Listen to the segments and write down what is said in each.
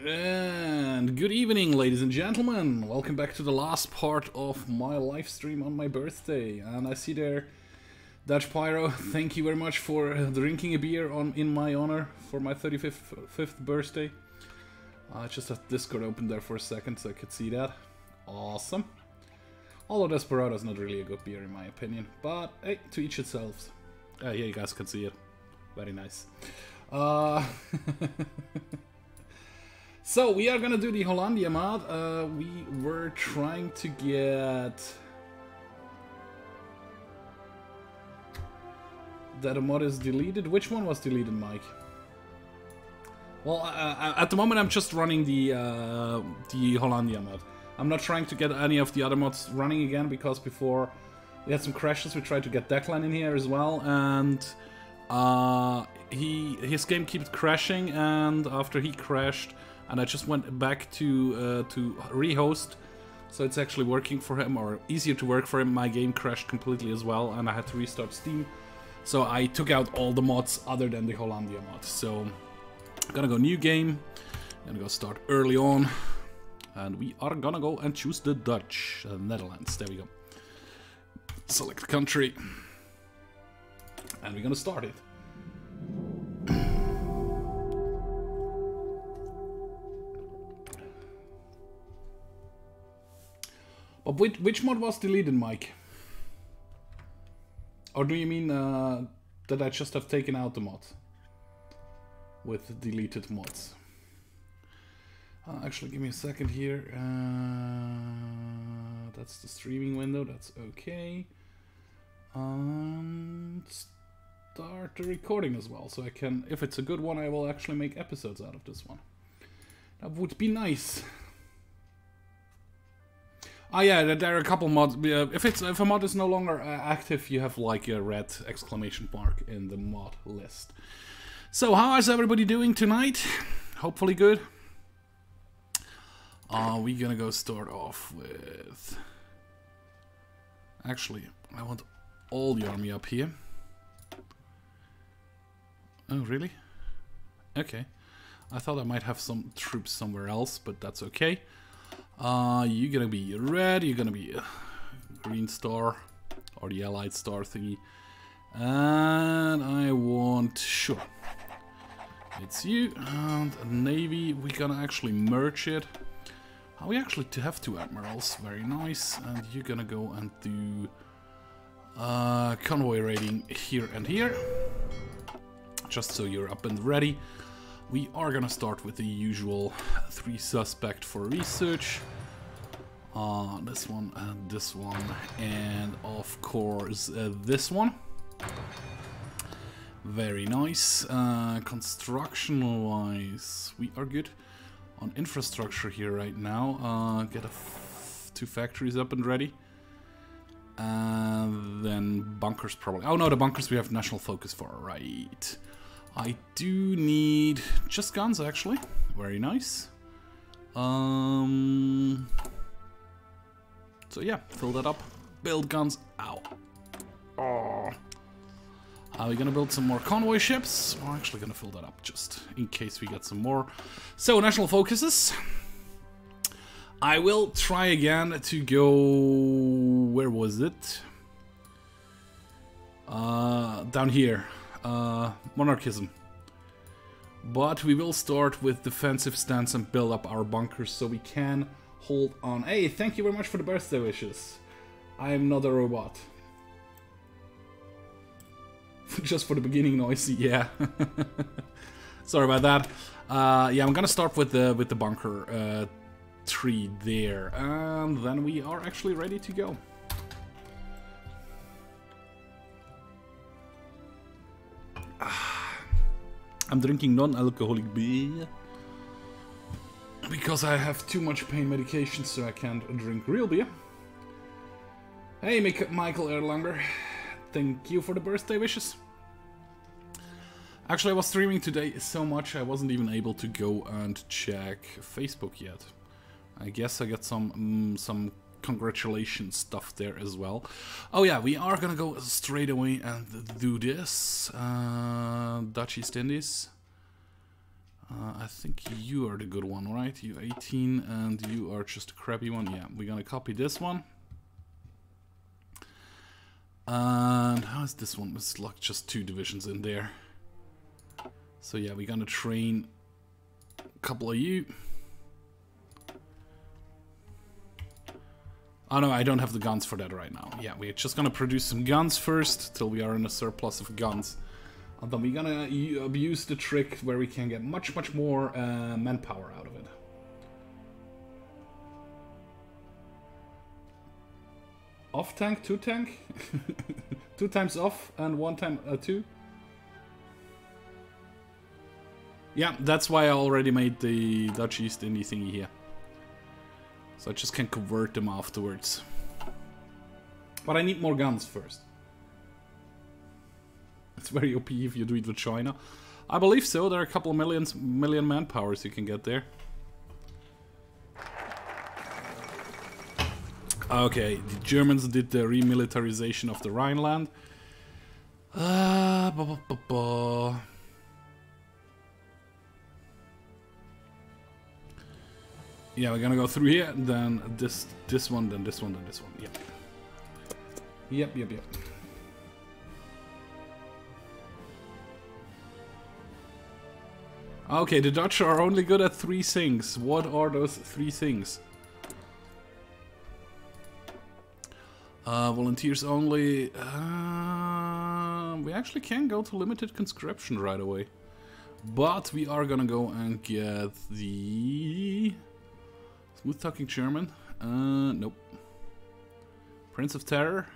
And good evening, ladies and gentlemen. Welcome back to the last part of my live stream on my birthday. And I see there, Dutch Pyro, thank you very much for drinking a beer in my honor for my 35th birthday. I just had Discord open there for a second so I could see that. Awesome. Although Desperado is not really a good beer in my opinion, but hey, to each itself. Yeah, you guys can see it. Very nice. So we are gonna do the Hollandia mod. We were trying to get that a mod is deleted. Which one was deleted, Mike? Well, at the moment I'm just running the Hollandia mod. I'm not trying to get any of the other mods running again because before we had some crashes. We tried to get Declan in here as well, and his game keeps crashing. And after he crashed, and I just went back to rehost, so it's actually working for him, or easier to work for him. My game crashed completely as well, and I had to restart Steam. So I took out all the mods other than the Hollandia mod. So I'm gonna go new game. I'm gonna go start early on, and we are gonna go and choose the Dutch, Netherlands. There we go. Select country, and we're gonna start it. But which mod was deleted, Mike? Or do you mean that I just have taken out the mod with deleted mods? Actually, give me a second here. That's the streaming window. That's okay. Start the recording as well, so I can, if it's a good one, I will actually make episodes out of this one. That would be nice. Ah, yeah, there are a couple mods. If a mod is no longer active, you have like a red exclamation mark in the mod list. So, how is everybody doing tonight? Hopefully good. We're gonna go start off with. Actually, I want all the army up here. Oh, really? Okay. I thought I might have some troops somewhere else, but that's okay. You're gonna be red, you're gonna be a green star, or the allied star thingy. And I want, sure, it's you, and navy, we're gonna actually merge it. We actually have two admirals, very nice. And you're gonna go and do convoy raiding here and here, just so you're up and ready. We are gonna start with the usual 3 suspect for research. This one, and of course this one. Very nice. Construction-wise, we are good on infrastructure here right now. Get 2 factories up and ready. And then bunkers probably. Oh no, the bunkers we have national focus for, right. I do need just guns, actually. Very nice. So yeah, fill that up. Build guns. Ow. Oh. Are we gonna build some more convoy ships? We're actually gonna fill that up just in case we get some more. So, national focuses. I will try again to go... Where was it? Down here. Monarchism. But we will start with defensive stance and build up our bunkers so we can hold on. Hey, thank you very much for the birthday wishes. I am not a robot. Just for the beginning noise, yeah. Sorry about that. Yeah, I'm gonna start with the bunker tree there, and then we are actually ready to go. I'm drinking non-alcoholic beer because I have too much pain medication, so I can't drink real beer. Hey, Michael Erlanger, thank you for the birthday wishes. Actually, I was streaming today so much I wasn't even able to go and check Facebook yet. I guess I got some congratulations stuff there as well. Oh yeah, we are gonna go straight away and do this. Dutch East Indies. I think you are the good one, right? You 18 and you are just a crappy one. Yeah, we're gonna copy this one. And how is this one? It's like just 2 divisions in there. So yeah, we're gonna train a couple of you. Oh no, I don't have the guns for that right now. Yeah, we're just gonna produce some guns first, till we are in a surplus of guns. And then we're gonna abuse the trick where we can get much more manpower out of it. Off tank, 2 tank? 2 times off and 1 time 2? Yeah, that's why I already made the Dutch East Indie thingy here. So I just can convert them afterwards. But I need more guns first. It's very OP if you do it with China. I believe so. There are a couple of million manpowers you can get there. Okay, the Germans did the remilitarization of the Rhineland. Yeah, we're gonna go through here, then this one, then this one, then this one. Yep. Yep. Okay, the Dutch are only good at 3 things. What are those 3 things? Volunteers only. We actually can go to limited conscription right away. But we are gonna go and get the... Smooth talking German? Nope. Prince of Terror?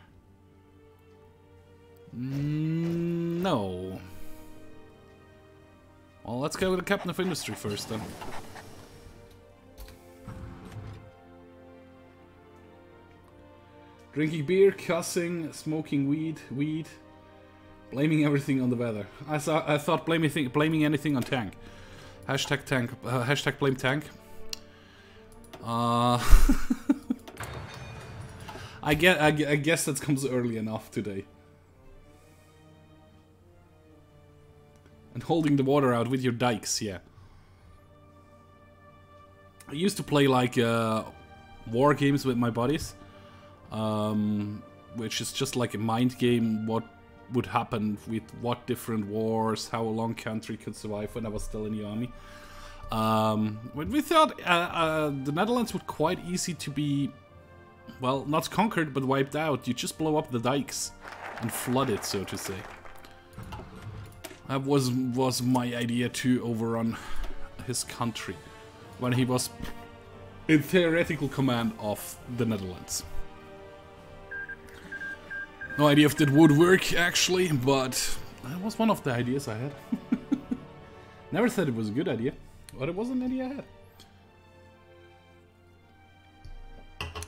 No. Well, let's go with the Captain of Industry first then. Drinking beer, cussing, smoking weed, blaming everything on the weather. I thought blaming anything on tank. Hashtag tank. Hashtag blame tank. I guess that comes early enough today. And holding the water out with your dikes, yeah. I used to play like war games with my buddies, which is just like a mind game. What would happen with what different wars, how a long country could survive when I was still in the army. We thought the Netherlands would quite easy to be, well, not conquered, but wiped out. You just blow up the dikes and flood it, so to say. That was my idea to overrun his country when he was in theoretical command of the Netherlands. No idea if that would work, actually, but that was one of the ideas I had. Never said it was a good idea. But it was an idea I had.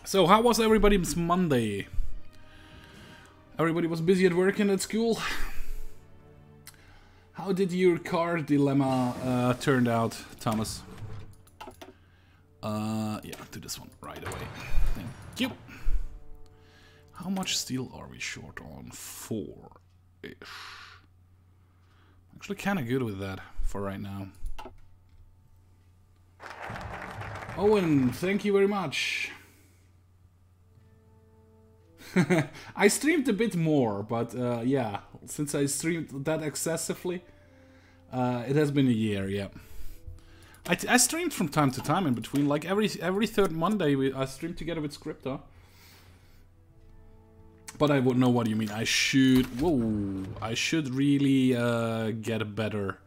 So, how was everybody's Monday? Everybody was busy at work and at school. How did your car dilemma turn out, Thomas? Yeah, do this one right away. Thank you. How much steel are we short on? 4-ish. Actually, kind of good with that for right now. Owen, thank you very much. I streamed a bit more, but yeah, since I streamed that excessively, it has been a year, yeah. I streamed from time to time in between, like every 3rd Monday I streamed together with Scripta. But I would know what you mean. I should really get a better...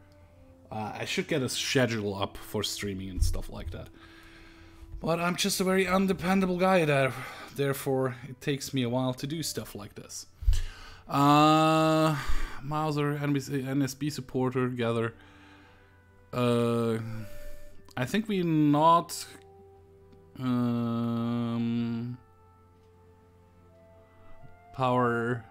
I should get a schedule up for streaming and stuff like that. But I'm just a very undependable guy there. Therefore, it takes me a while to do stuff like this. Mauser, NSB supporter, gather. I think we're not... power...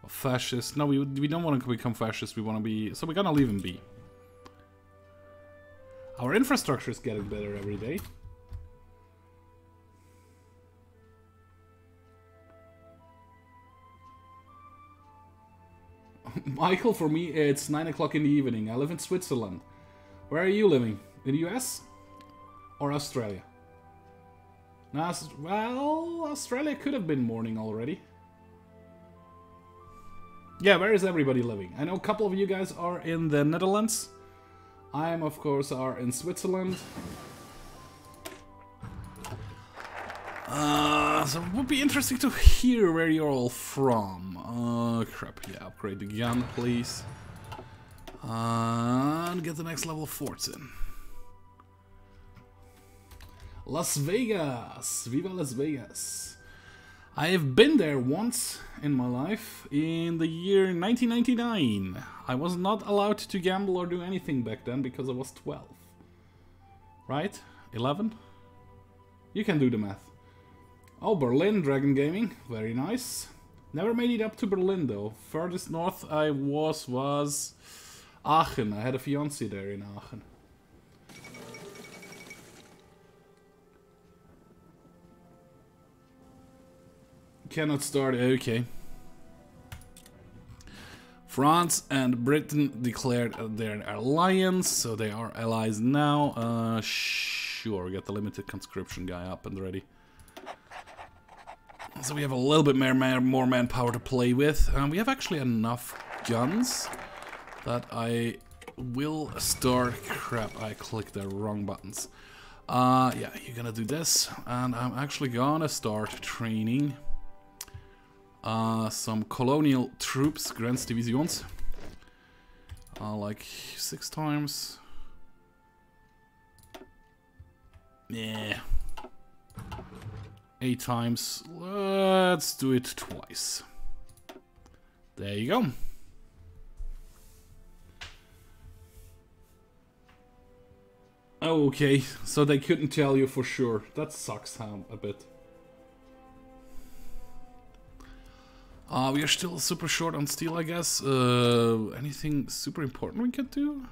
fascist. No, we don't want to become fascist. We want to be... So we're gonna leave him be. Our infrastructure is getting better every day. Michael, for me, it's 9 o'clock in the evening. I live in Switzerland. Where are you living? In the US? Or Australia? No, well, Australia could have been morning already. Yeah, where is everybody living? I know a couple of you guys are in the Netherlands. I am, of course, are in Switzerland. So it would be interesting to hear where you're all from. Crap, yeah, upgrade the gun, please. And get the next level of forts in. Las Vegas! Viva Las Vegas! I have been there once in my life, in the year 1999. I was not allowed to gamble or do anything back then because I was 12. Right? 11? You can do the math. Oh, Berlin, Dragon Gaming. Very nice. Never made it up to Berlin though. Furthest north I was Aachen. I had a fiancé there in Aachen. Cannot start, okay. France and Britain declared their alliance, so they are allies now. Sure, get the limited conscription guy up and ready. So we have a little bit more manpower to play with. We have actually enough guns that I will start... Crap, I clicked the wrong buttons. Yeah, you're gonna do this, and I'm actually gonna start training some colonial troops, Grenzdivisions. Like 6 times. Yeah. 8 times. Let's do it twice. There you go. Okay, so they couldn't tell you for sure. That sucks a bit. We are still super short on steel, I guess. Anything super important we could do?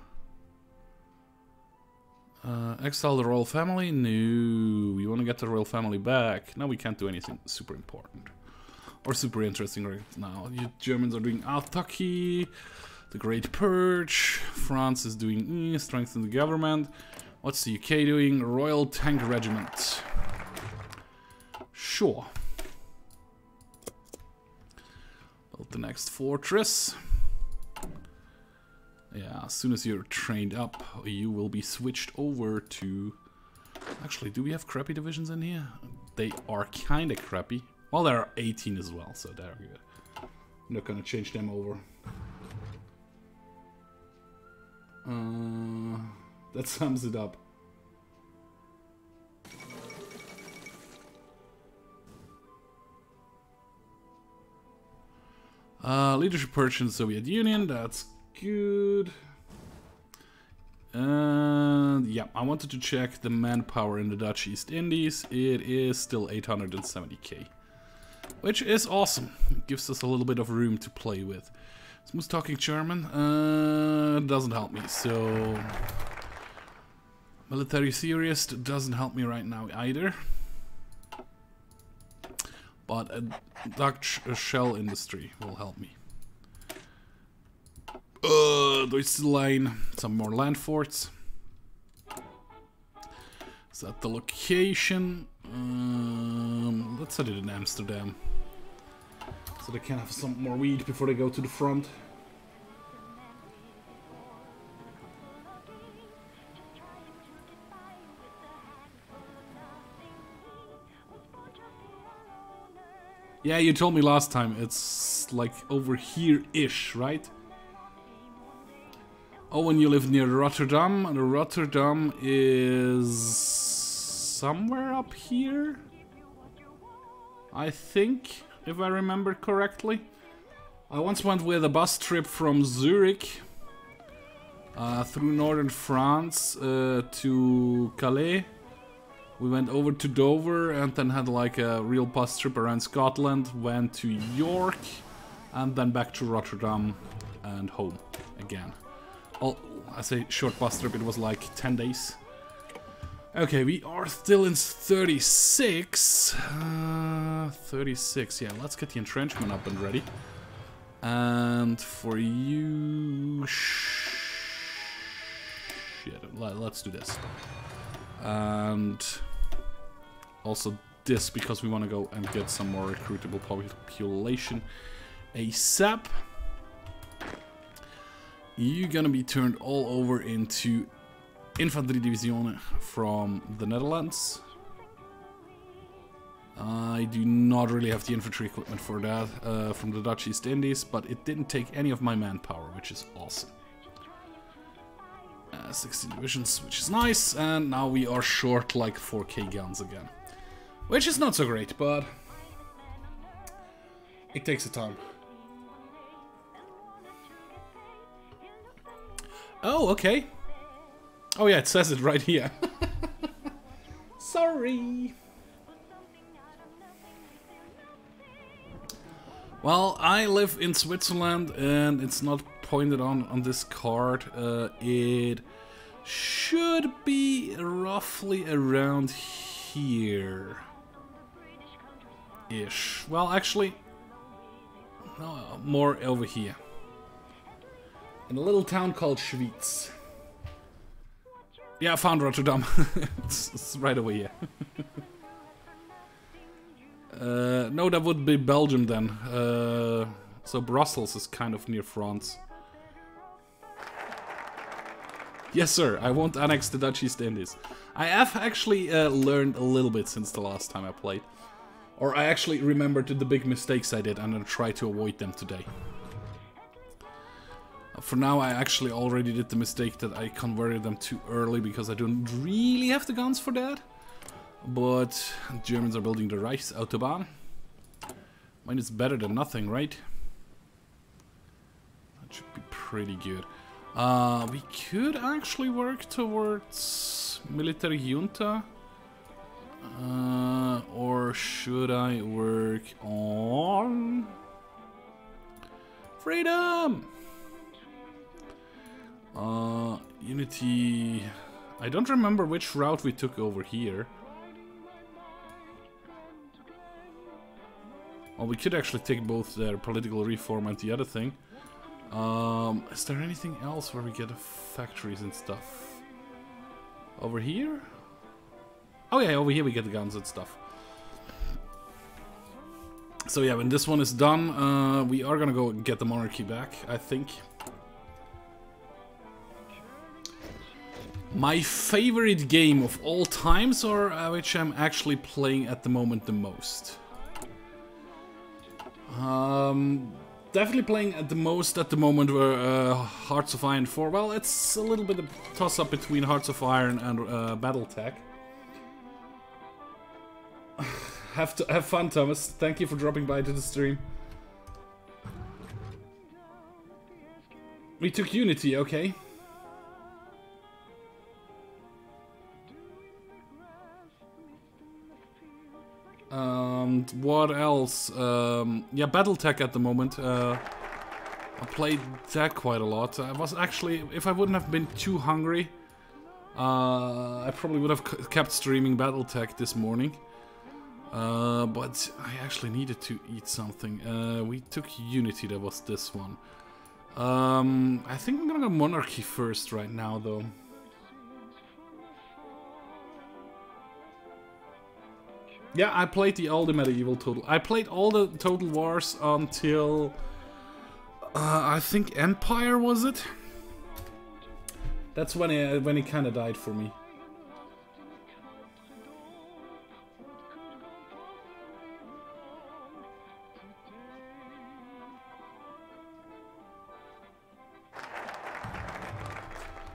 Exile the royal family? No. We want to get the royal family back. No, we can't do anything super important. Or super interesting right now. You Germans are doing Altaki, the Great Purge. France is doing strengthen the government. What's the UK doing? Royal Tank Regiment. Sure. Build the next fortress. Yeah, as soon as you're trained up, you will be switched over to... Actually, do we have crappy divisions in here? They are kind of crappy. Well, there are 18 as well, so they're good. I'm not gonna change them over. That sums it up. Leadership perch in the Soviet Union, that's good. And yeah, I wanted to check the manpower in the Dutch East Indies. It is still 870k, which is awesome. It gives us a little bit of room to play with. Smooth talking German doesn't help me, so military theorist doesn't help me right now either. But a Dutch shell industry will help me. Deutsche line, some more land forts. Is that the location? Let's set it in Amsterdam. So they can have some more weed before they go to the front. Yeah, you told me last time, it's like over here-ish, right? Oh, when you live near Rotterdam, and Rotterdam is somewhere up here, I think, if I remember correctly. I once went with a bus trip from Zurich through northern France to Calais. We went over to Dover and then had like a real bus trip around Scotland, went to York and then back to Rotterdam and home again. I say short bus trip, it was like 10 days. Okay, we are still in 36. 36, yeah, let's get the entrenchment up and ready. And for you... appreciate it. Let's do this. And also this, because we want to go and get some more recruitable population ASAP. You're gonna be turned all over into Infantry Division from the Netherlands. I do not really have the infantry equipment for that from the Dutch East Indies, but it didn't take any of my manpower, which is awesome. 16 divisions, which is nice, and now we are short like 4k guns again. Which is not so great, but it takes a time. Oh, okay. Oh yeah, it says it right here. Sorry. Well, I live in Switzerland and it's not pointed on this card. It should be roughly around here. Ish. Well, actually, no, more over here. In a little town called Schwyz. Yeah, I found Rotterdam. it's right over here. No, that would be Belgium then. So Brussels is kind of near France. Yes, sir, I won't annex the Dutch East Indies. I have actually learned a little bit since the last time I played. Or I actually remembered the big mistakes I did and I'll try to avoid them today. For now, I actually already did the mistake that I converted them too early because I don't really have the guns for that. But Germans are building the Reichsautobahn. Mine is better than nothing, right? That should be pretty good. We could actually work towards military junta. Or should I work on freedom? Unity. I don't remember which route we took over here. Well, we could actually take both their political reform and the other thing. Is there anything else where we get factories and stuff? Over here? Oh yeah, over here we get the guns and stuff. So yeah, when this one is done, we are gonna go get the monarchy back, I think. My favorite game of all times, or which I'm actually playing at the moment the most? Definitely playing at the most at the moment were Hearts of Iron 4. Well, it's a little bit of a toss-up between Hearts of Iron and Battletech. Have fun, Thomas. Thank you for dropping by to the stream. We took Unity, okay. What else? Yeah, Battletech at the moment. I played that quite a lot. I was actually, if I wouldn't have been too hungry, I probably would have kept streaming Battletech this morning. But I actually needed to eat something. We took Unity, that was this one. I think I'm gonna go Monarchy first right now, though. Yeah, I played all the medieval total. I played all the Total Wars until I think Empire, was it? That's when it kind of died for me.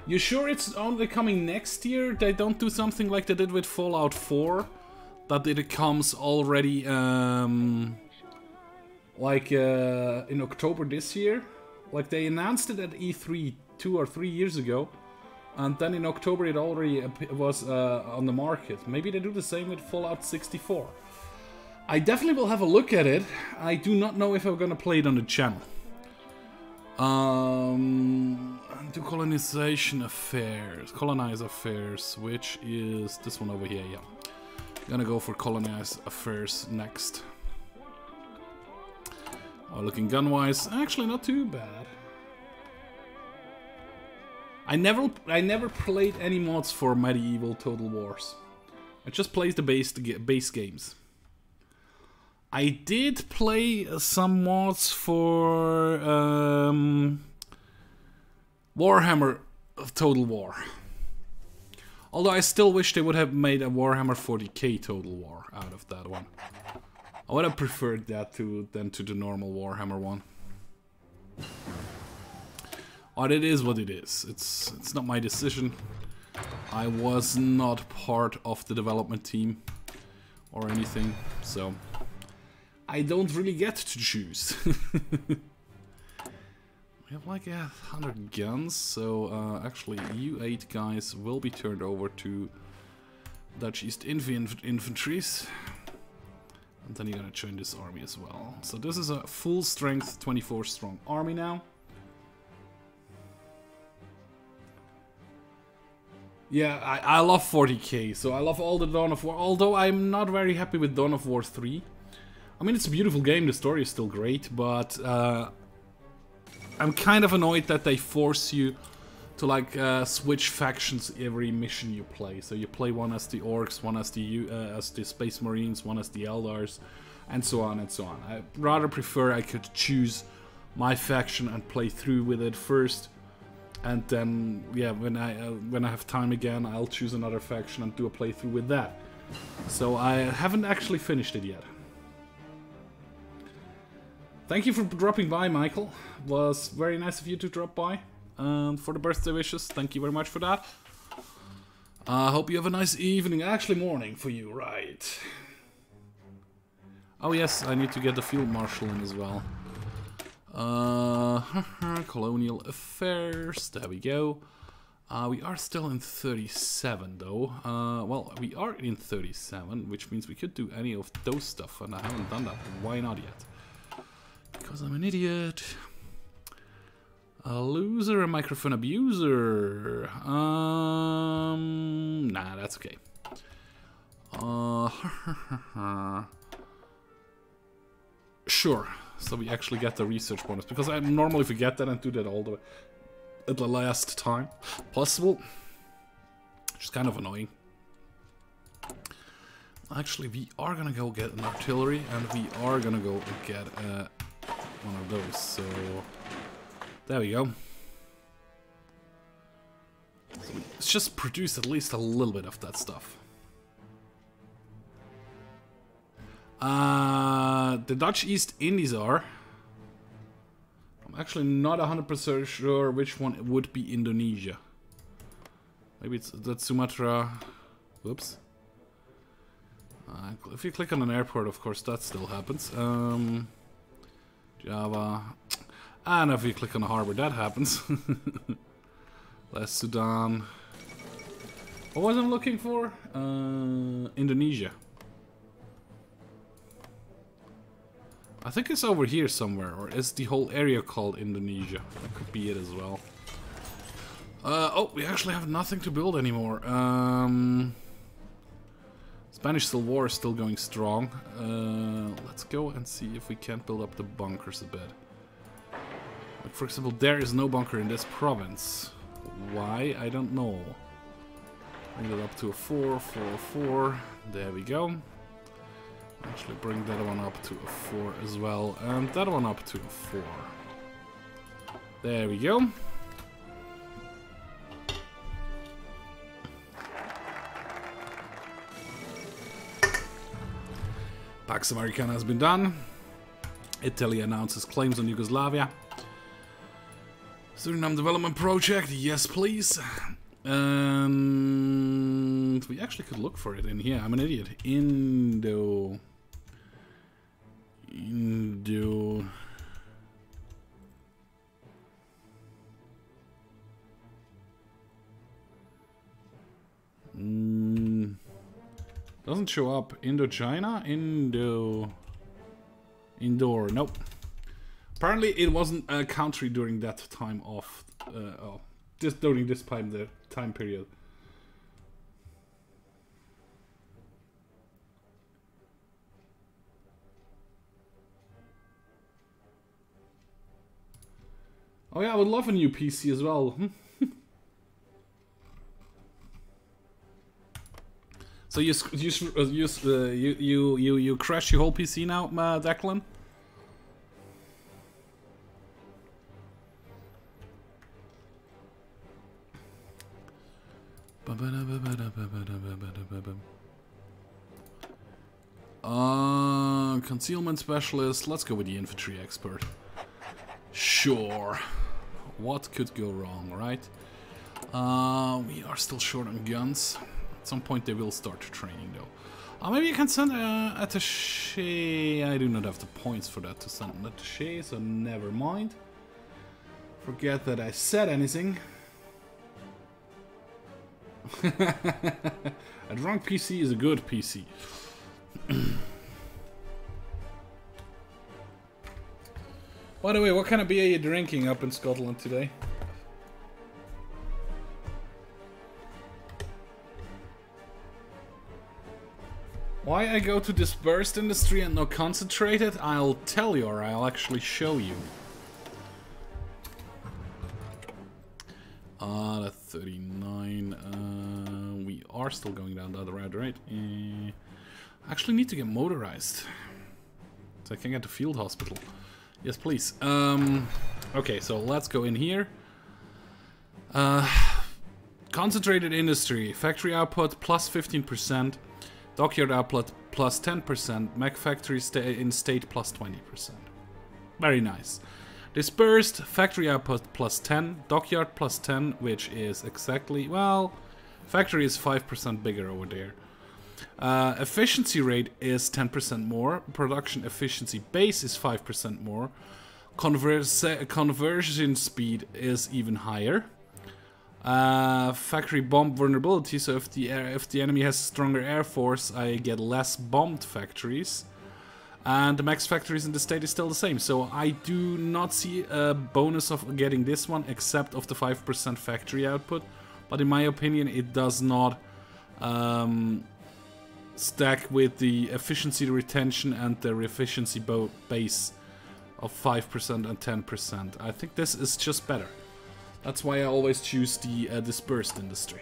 You sure it's only coming next year? They don't do something like they did with Fallout 4? That it comes already like in October this year. Like they announced it at E3 2 or 3 years ago, and then in October it already was on the market. Maybe they do the same with Fallout 64. I definitely will have a look at it. I do not know if I'm gonna play it on the channel. Do colonize affairs, which is this one over here, yeah. Gonna go for colonize affairs next. Oh, looking gun-wise, actually not too bad. I never played any mods for Medieval Total Wars. I just played the base games. I did play some mods for Warhammer Total War. Although I still wish they would have made a Warhammer 40k Total War out of that one. I would have preferred that than to the normal Warhammer one. But it is what it is. It's not my decision. I was not part of the development team or anything, so I don't really get to choose. We have like 100 guns, so actually you 8 guys will be turned over to Dutch East Infantries. And then you're gonna join this army as well. So this is a full strength 24 strong army now. Yeah, I love 40k, so I love all the Dawn of War, although I'm not very happy with Dawn of War 3. I mean, it's a beautiful game, the story is still great, but I'm kind of annoyed that they force you to like switch factions every mission you play. So you play one as the Orcs, one as the Space Marines, one as the Eldars, and so on and so on. I rather prefer I could choose my faction and play through with it first, and then yeah, when I have time again, I'll choose another faction and do a playthrough with that. So I haven't actually finished it yet. Thank you for dropping by, Michael. It was very nice of you to drop by. For the birthday wishes, thank you very much for that. I hope you have a nice evening, actually morning for you, right? Oh yes, I need to get the Field Marshal in as well. Colonial Affairs, there we go. We are still in 37 though. Well, we are in 37, which means we could do any of those stuff, and I haven't done that. Why not yet? Because I'm an idiot. A loser, a microphone abuser. Nah, that's okay. Sure. So we actually get the research bonus, because I normally forget that and do that all the way at the last time possible. Which is kind of annoying. Actually, we are gonna go get an artillery, and we are gonna go get one of those. So there we go. So let's just produce at least a little bit of that stuff. The Dutch East Indies are. I'm actually not 100% sure which one would be Indonesia. Maybe that's Sumatra. Whoops. If you click on an airport, of course, that still happens. Java. And if you click on a harbor, that happens. West Sudan. What was I looking for? Indonesia. I think it's over here somewhere, or is the whole area called Indonesia? That could be it as well. Oh, we actually have nothing to build anymore. Spanish Civil War is still going strong. Let's go and see if we can't build up the bunkers a bit. Like, for example, there is no bunker in this province. Why? I don't know. Bring it up to a 4, 4, 4. There we go. Actually bring that one up to a 4 as well, and that one up to a 4. There we go. Pax Americana has been done. Italy announces claims on Yugoslavia. Suriname development project, yes please. And we actually could look for it in here. I'm an idiot. Indo. Doesn't show up. Indochina? Indoor. Nope. Apparently it wasn't a country during that time of... just during this time period. Oh yeah, I would love a new PC as well. So you crash your whole PC now, Declan? Concealment specialist. Let's go with the infantry expert. Sure. What could go wrong, right? We are still short on guns. At some point they will start training though. Maybe you can send attaché. I do not have the points for that to send an attaché, so never mind. Forget that I said anything. A drunk PC is a good PC. By the way, what kind of beer are you drinking up in Scotland today? Why I go to dispersed industry and not concentrated? I'll tell you, or I'll actually show you. That's 39. We are still going down the other route, right? I actually need to get motorized, so I can get to field hospital. Yes, please. Okay, so let's go in here. Concentrated industry, factory output plus 15%, dockyard output plus 10%, Mac factory in state plus 20%. Very nice. Dispersed, factory output plus 10, dockyard plus 10, which is exactly, well, factory is 5% bigger over there. Efficiency rate is 10% more, production efficiency base is 5% more, conversion speed is even higher. Factory bomb vulnerability, so if the enemy has a stronger air force, I get less bombed factories. And the max factories in the state is still the same, so I do not see a bonus of getting this one except of the 5% factory output, but in my opinion it does not stack with the efficiency retention and the efficiency base of 5% and 10%. I think this is just better. That's why I always choose the dispersed industry.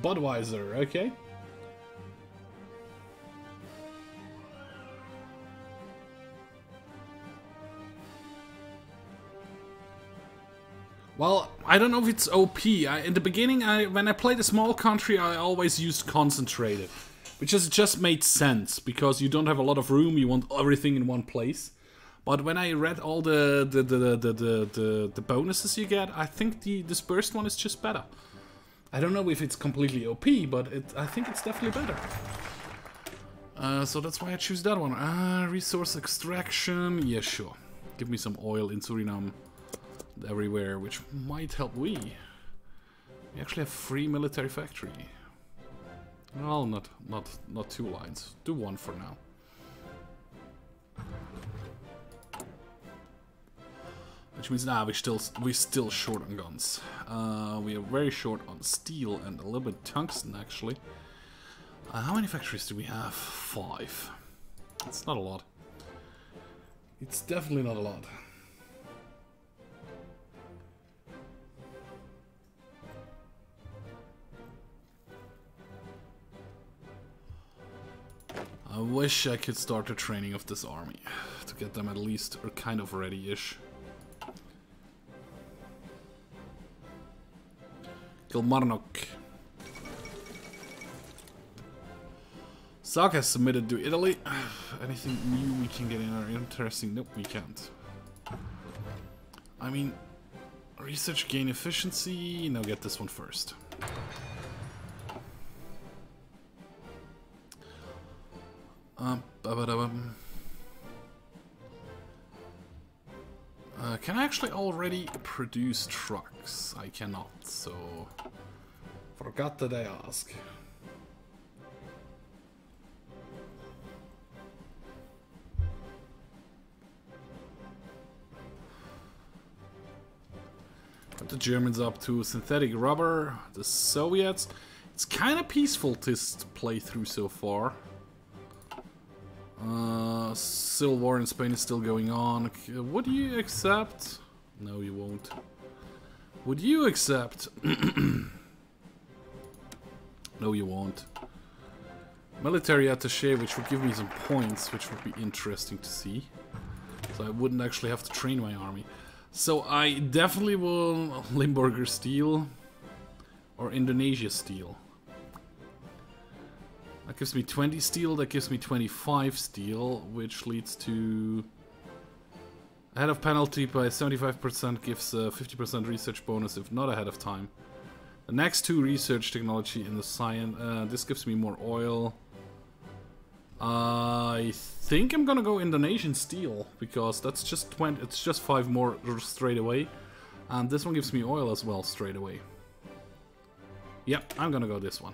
Budweiser, okay. Well, I don't know if it's OP. In the beginning, when I played a small country, I always used concentrated, which just made sense because you don't have a lot of room. You want everything in one place. But when I read all the bonuses you get, I think the dispersed one is just better. I don't know if it's completely OP, but I think it's definitely better. So that's why I choose that one. Resource extraction, yeah, sure. Give me some oil in Suriname. Everywhere, which might help we actually have free military factory. Well, not 2 lines. Do 1 for now. Which means now we're still short on guns. We are very short on steel and a little bit tungsten actually. How many factories do we have? 5. It's not a lot. It's definitely not a lot. I wish I could start the training of this army to get them at least kind of ready-ish. Kilmarnock. Zag has submitted to Italy. Anything new we can get in are interesting? Nope, we can't. I mean, research gain efficiency. No, get this one first. Can I actually already produce trucks? I cannot, so forgot that I asked. What the Germans up to? Synthetic rubber, the Soviets. It's kind of peaceful this playthrough so far. Civil war in Spain is still going on. Would you accept? No, you won't. Would you accept? No, you won't. Military attaché, which would give me some points, which would be interesting to see. So I wouldn't actually have to train my army. So I definitely will Limburger Steel or Indonesia Steel. That gives me 20 steel, that gives me 25 steel, which leads to... Ahead of penalty by 75% gives a 50% research bonus if not ahead of time. The next two research technology in the science, this gives me more oil. I think I'm gonna go Indonesian steel, because that's just 20, it's just 5 more straight away. And this one gives me oil as well straight away. Yep, I'm gonna go this one.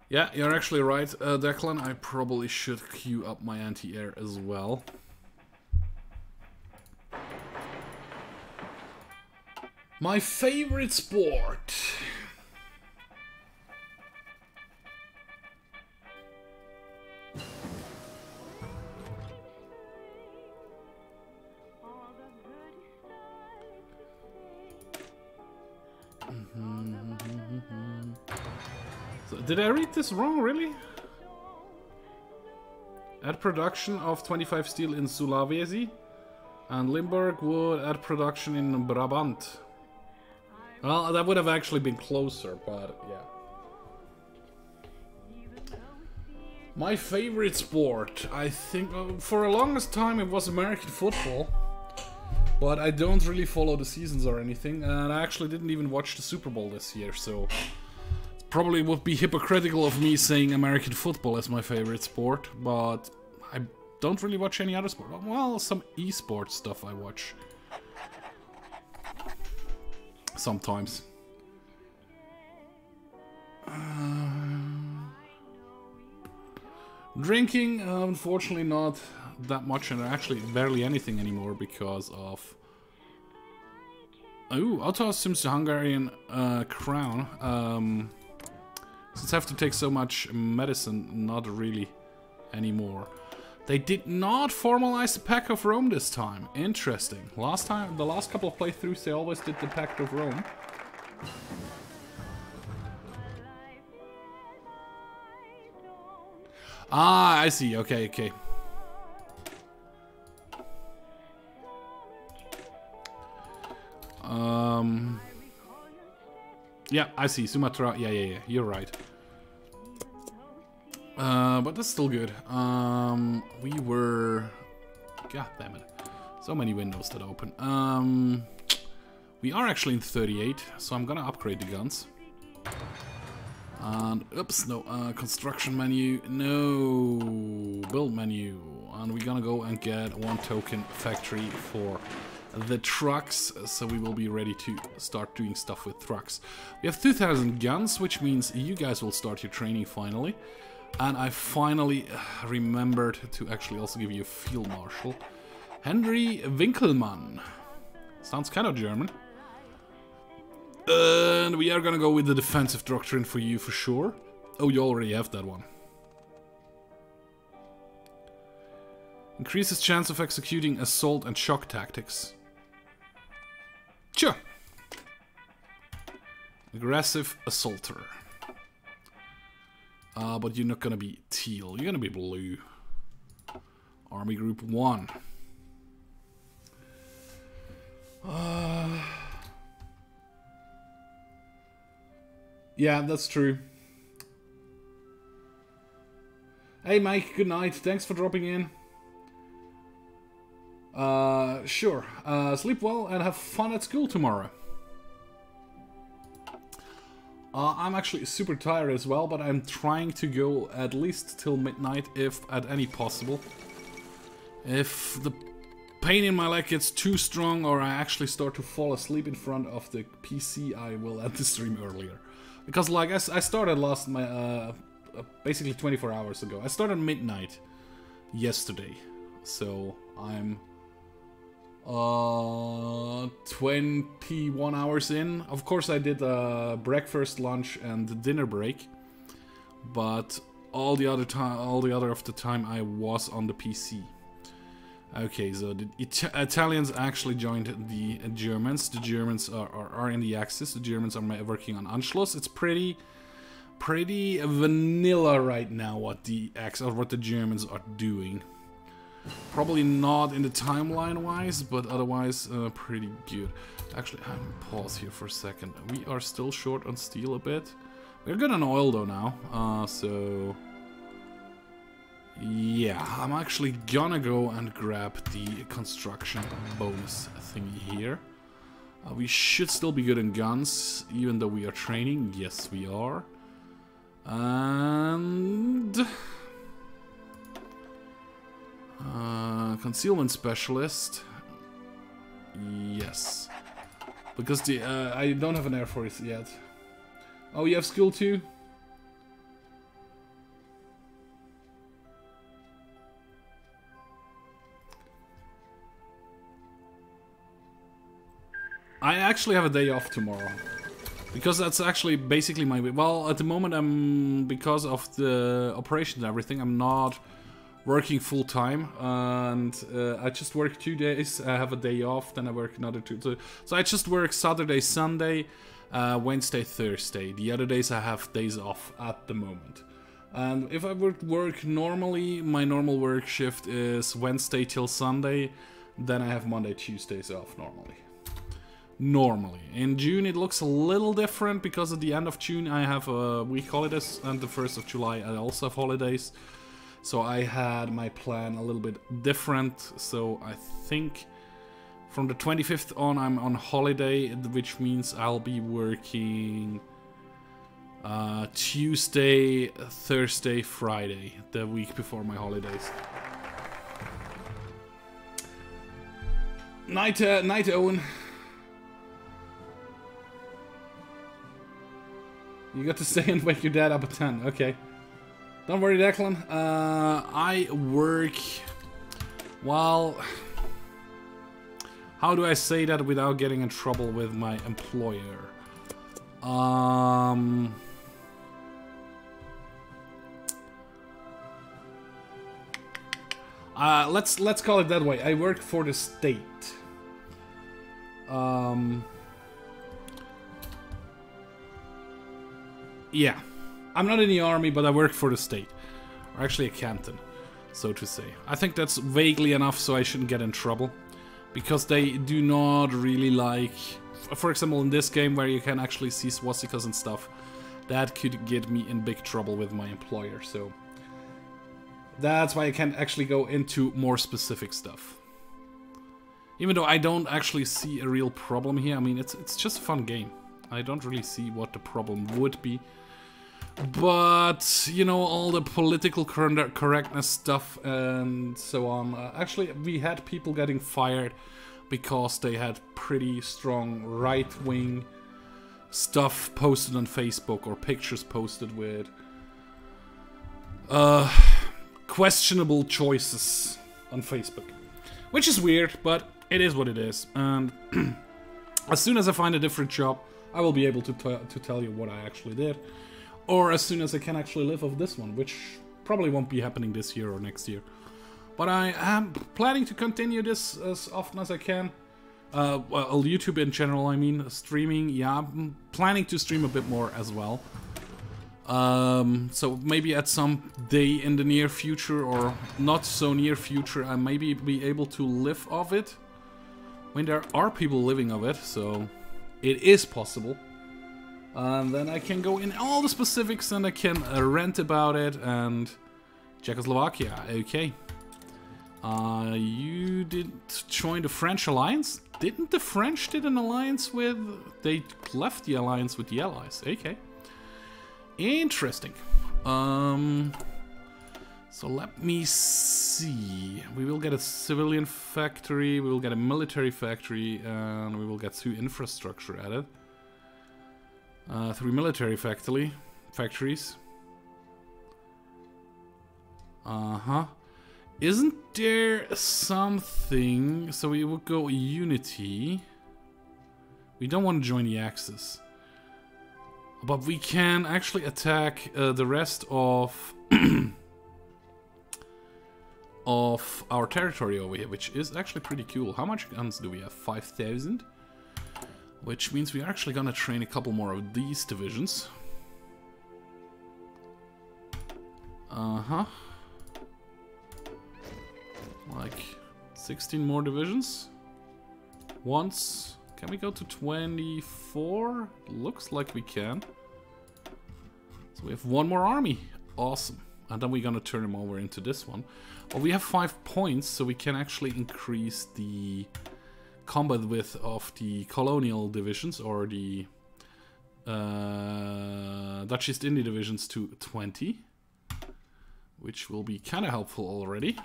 Yeah, you're actually right, Declan. I probably should queue up my anti-air as well. My favorite sport. So, did I read this wrong, really? Add production of 25 steel in Sulawesi, and Limburg would add production in Brabant. Well, that would have actually been closer, but yeah. My favorite sport, I think, for the longest time it was American football. But I don't really follow the seasons or anything, and I actually didn't even watch the Super Bowl this year, so... It probably would be hypocritical of me saying American football is my favorite sport, but I don't really watch any other sport. Well, some esports stuff I watch. Sometimes. Drinking, unfortunately not that much, and actually barely anything anymore because of... Oh, Otto assumes the Hungarian crown. Since I have to take so much medicine, not really anymore. They did not formalize the Pact of Rome this time. Interesting. Last time, the last couple of playthroughs, they always did the Pact of Rome. Ah, I see. Okay, okay. Yeah, I see. Sumatra. Yeah. You're right. But that's still good. We were... God damn it. So many windows that open. We are actually in 38, so I'm gonna upgrade the guns. And, oops, no, construction menu, no, build menu. And we're gonna go and get 1 token factory for the trucks, so we will be ready to start doing stuff with trucks. We have 2,000 guns, which means you guys will start your training finally. And I finally remembered to actually also give you a field marshal. Henry Winkelmann. Sounds kind of German. And we are gonna go with the defensive doctrine for you for sure. Oh, you already have that one. Increases chance of executing assault and shock tactics. Sure. Aggressive assaulter. But you're not gonna be teal, you're gonna be blue. Army Group 1. Yeah, that's true. Hey Mike, good night. Thanks for dropping in. Sure. Sleep well and have fun at school tomorrow. I'm actually super tired as well, but I'm trying to go at least till midnight, if at any possible. If the pain in my leg gets too strong or I actually start to fall asleep in front of the PC, I will end the stream earlier. Because like I started basically 24 hours ago. I started midnight yesterday, so I'm 21 hours in. Of course I did breakfast, lunch and dinner break, but all the other of the time I was on the PC. Okay, so the Italians actually joined the Germans. The Germans are in the Axis. The Germans are working on Anschluss. It's pretty vanilla right now what the Germans are doing. Probably not in the timeline wise, but otherwise pretty good. Actually, I'm gonna pause here for a second. We are still short on steel a bit. We're good on oil though now, so yeah, I'm actually gonna go and grab the construction bonus thingy here. We should still be good in guns, even though we are training. Yes, we are. And concealment specialist. Yes, because the I don't have an air force yet. Oh, you have skill 2? I actually have a day off tomorrow. Because that's actually basically my... Well, at the moment I'm... Because of the operation and everything, I'm not working full time. And I just work 2 days. I have a day off, then I work another 2. So I just work Saturday, Sunday, Wednesday, Thursday. The other days I have days off at the moment. And if I would work normally, my normal work shift is Wednesday till Sunday. Then I have Monday, Tuesdays off normally. In June it looks a little different because at the end of June I have week holidays and the 1st of July I also have holidays. So I had my plan a little bit different. So I think from the 25th on I'm on holiday, which means I'll be working Tuesday, Thursday, Friday, the week before my holidays. Night Owen. You got to stay and wake your dad up at 10. Okay. Don't worry, Declan. I work... Well... How do I say that without getting in trouble with my employer? Let's call it that way. I work for the state. Yeah, I'm not in the army, but I work for the state. Or actually a captain, so to say. I think that's vaguely enough so I shouldn't get in trouble. Because they do not really like... For example, in this game where you can actually see swastikas and stuff, that could get me in big trouble with my employer, so... That's why I can't actually go into more specific stuff. Even though I don't actually see a real problem here. I mean, it's just a fun game. I don't really see what the problem would be. But, you know, all the political correctness stuff and so on. Actually, we had people getting fired because they had pretty strong right-wing stuff posted on Facebook or pictures posted with questionable choices on Facebook. Which is weird, but it is what it is. And as soon as I find a different job, I will be able to tell you what I actually did. Or as soon as I can actually live off this one, which probably won't be happening this year or next year. But I am planning to continue this as often as I can. Well, YouTube in general, I mean, streaming, yeah, I'm planning to stream a bit more as well. So maybe at some day in the near future, or not so near future, I maybe be able to live off it. I mean, there are people living off it, so it is possible. And then I can go in all the specifics and I can rant about it. And Czechoslovakia, okay. You didn't join the French alliance? Didn't the French did an alliance with... They left the alliance with the Allies, okay. Interesting. So let me see. We will get a civilian factory, we will get a military factory, and we will get 2 infrastructure added. 3 military factories. Isn't there something... So we would go Unity. We don't want to join the Axis. But we can actually attack the rest of... of our territory over here, which is actually pretty cool. How much guns do we have? 5,000? Which means we're actually gonna train a couple more of these divisions. Uh-huh. Like 16 more divisions. Once. Can we go to 24? Looks like we can. So we have one more army. Awesome. And then we're gonna turn them over into this one. Well, we have 5 points, so we can actually increase the combat width of the colonial divisions, or the Dutch East India divisions, to 20. Which will be kind of helpful already.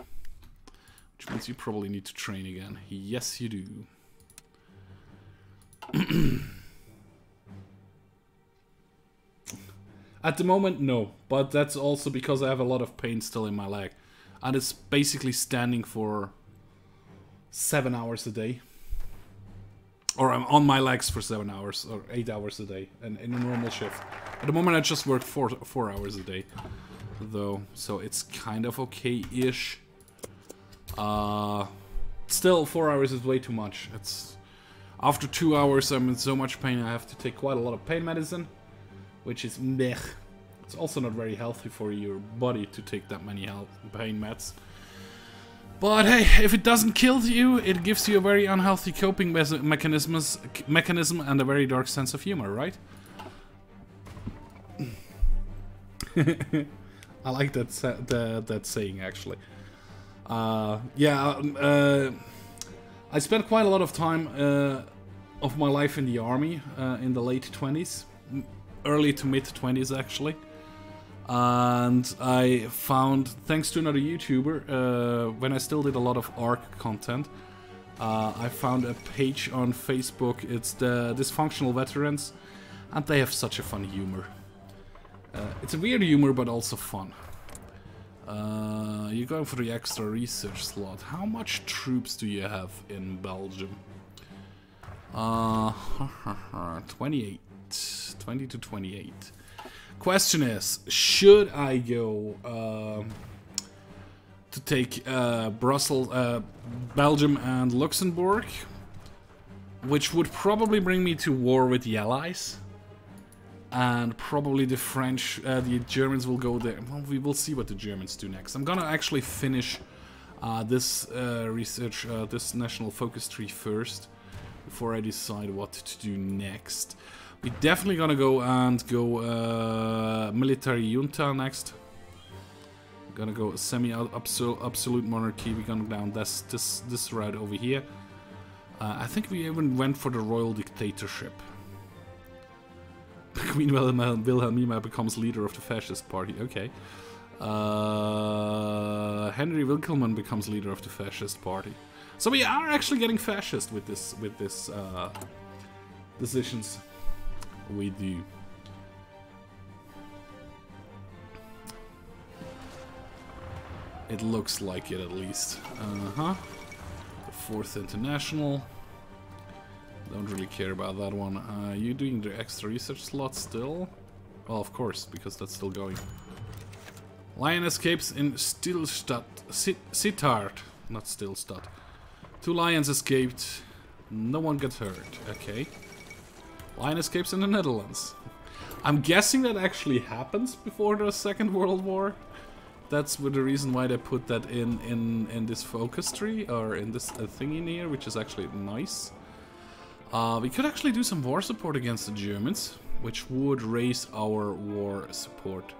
Which means you probably need to train again. Yes, you do. At the moment, no. But that's also because I have a lot of pain still in my leg. And it's basically standing for 7 hours a day. Or I'm on my legs for 7 hours, or 8 hours a day, and in a normal shift. At the moment I just work 4 hours a day, though, so it's kind of okay-ish. Still, 4 hours is way too much. It's after 2 hours I'm in so much pain I have to take quite a lot of pain medicine, which is meh. It's also not very healthy for your body to take that many pain meds. But hey, if it doesn't kill you, it gives you a very unhealthy coping mechanism and a very dark sense of humor, right? I like that saying, actually. Yeah, I spent quite a lot of time of my life in the army in the late 20s, early to mid 20s actually. And I found, thanks to another YouTuber, when I still did a lot of ARK content, I found a page on Facebook. It's the Dysfunctional Veterans, and they have such a fun humor. It's a weird humor, but also fun. You're going for the extra research slot. How much troops do you have in Belgium? 28. 20 to 28. Question is, should I go to take Brussels, Belgium and Luxembourg, which would probably bring me to war with the Allies, and probably the French, the Germans will go there. Well, we will see what the Germans do next. I'm gonna actually finish this research, this national focus tree first, before I decide what to do next. We're definitely gonna go and go military junta next. We're gonna go semi-absolute monarchy. We're gonna go down this route over here. I think we even went for the royal dictatorship. Queen Wilhelmina becomes leader of the fascist party. Okay. Henry Winkelmann becomes leader of the fascist party. So we are actually getting fascist with this decisions. We do. It looks like it, at least. The 4th International. Don't really care about that one. You doing the extra research slot still? Well, of course, because that's still going. Lion escapes in Stilstadt. Sittard. Not Stilstadt. 2 lions escaped. No one gets hurt. Okay. Lion escapes in the Netherlands. I'm guessing that actually happens before the Second World War. That's the reason why they put that in this focus tree, or in this thing in here, which is actually nice. We could actually do some war support against the Germans, which would raise our war support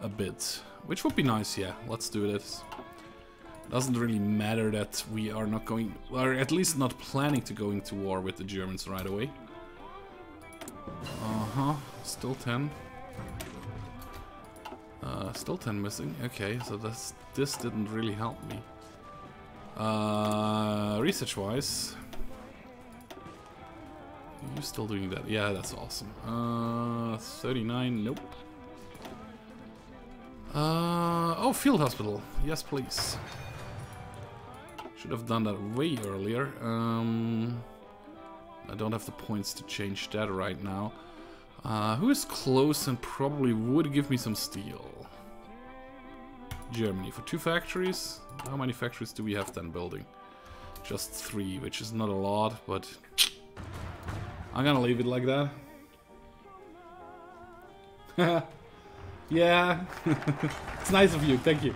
a bit. Which would be nice, yeah. Let's do this. Doesn't really matter that we are not going, or at least not planning to go into war with the Germans right away. Still 10. Still 10 missing. Okay, so this didn't really help me. Research-wise, you still doing that? Yeah, that's awesome. 39. Nope. Oh, field hospital. Yes, please. Should have done that way earlier. I don't have the points to change that right now. Who is close and probably would give me some steel? Germany for 2 factories. How many factories do we have then building? Just 3, which is not a lot, but I'm gonna leave it like that. Yeah, it's nice of you. Thank you.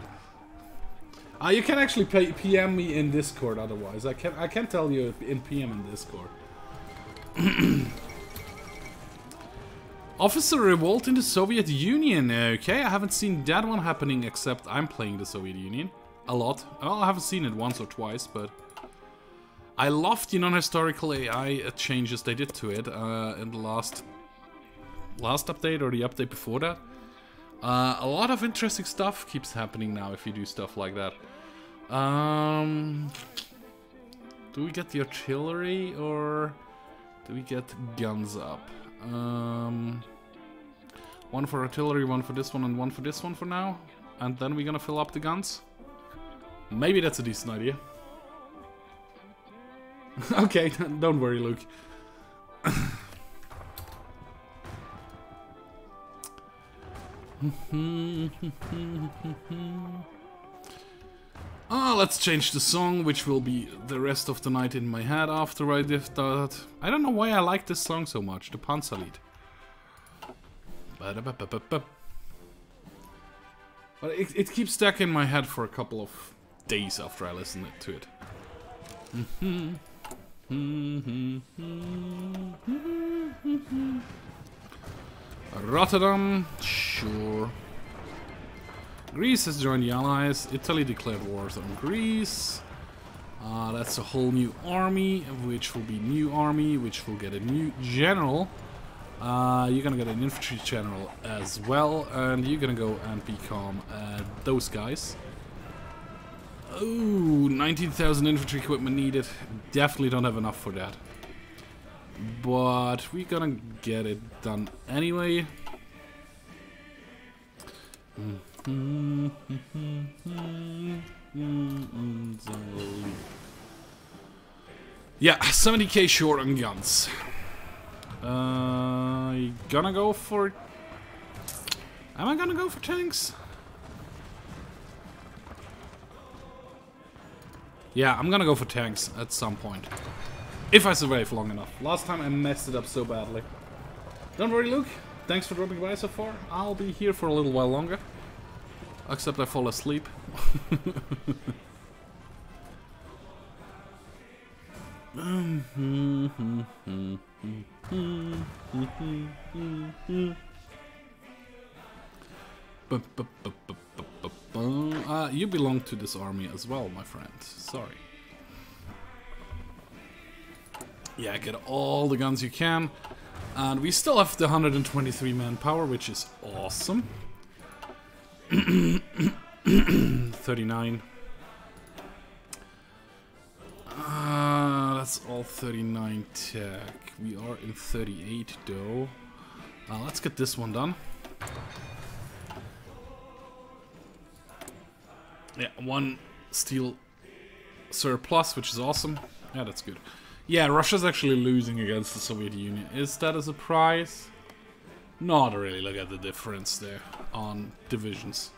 You can actually PM me in Discord. Otherwise, I can tell you in PM in Discord. Officer revolt in the Soviet Union. Okay, I haven't seen that one happening, except I'm playing the Soviet Union a lot. Well, I haven't seen it once or twice, but I loved the non-historical AI changes they did to it in the last update or the update before that. A lot of interesting stuff keeps happening now if you do stuff like that. Do we get the artillery or do we get guns up? One for artillery, one for this one, and one for this one for now. And then we're gonna fill up the guns. Maybe that's a decent idea. Okay, don't worry, Luke. Let's change the song, which will be the rest of the night in my head after I did that. I don't know why I like this song so much, the Panzerlied. But it keeps stuck in my head for a couple of days after I listen to it. Rotterdam, sure. Greece has joined the Allies. Italy declared wars on Greece. That's a whole new army, which will be new army, which will get a new general. You're gonna get an infantry general as well, and you're gonna go and become those guys. Oh, 19,000 infantry equipment needed. Definitely don't have enough for that. But we're gonna get it done anyway. Yeah, 70k short on guns. You gonna go for... Am I gonna go for tanks? Yeah, I'm gonna go for tanks at some point. If I survive long enough. Last time I messed it up so badly. Don't worry, Luke. Thanks for dropping by so far. I'll be here for a little while longer. Except I fall asleep. You belong to this army as well, my friend. Sorry. Yeah, get all the guns you can. And we still have the 123 manpower, which is awesome. 39. That's all 39 tech. We are in 38 though. Let's get this one done. Yeah, 1 steel surplus, which is awesome. Yeah, that's good. Yeah, Russia's actually losing against the Soviet Union. Is that a surprise? Not really. Look at the difference there on divisions.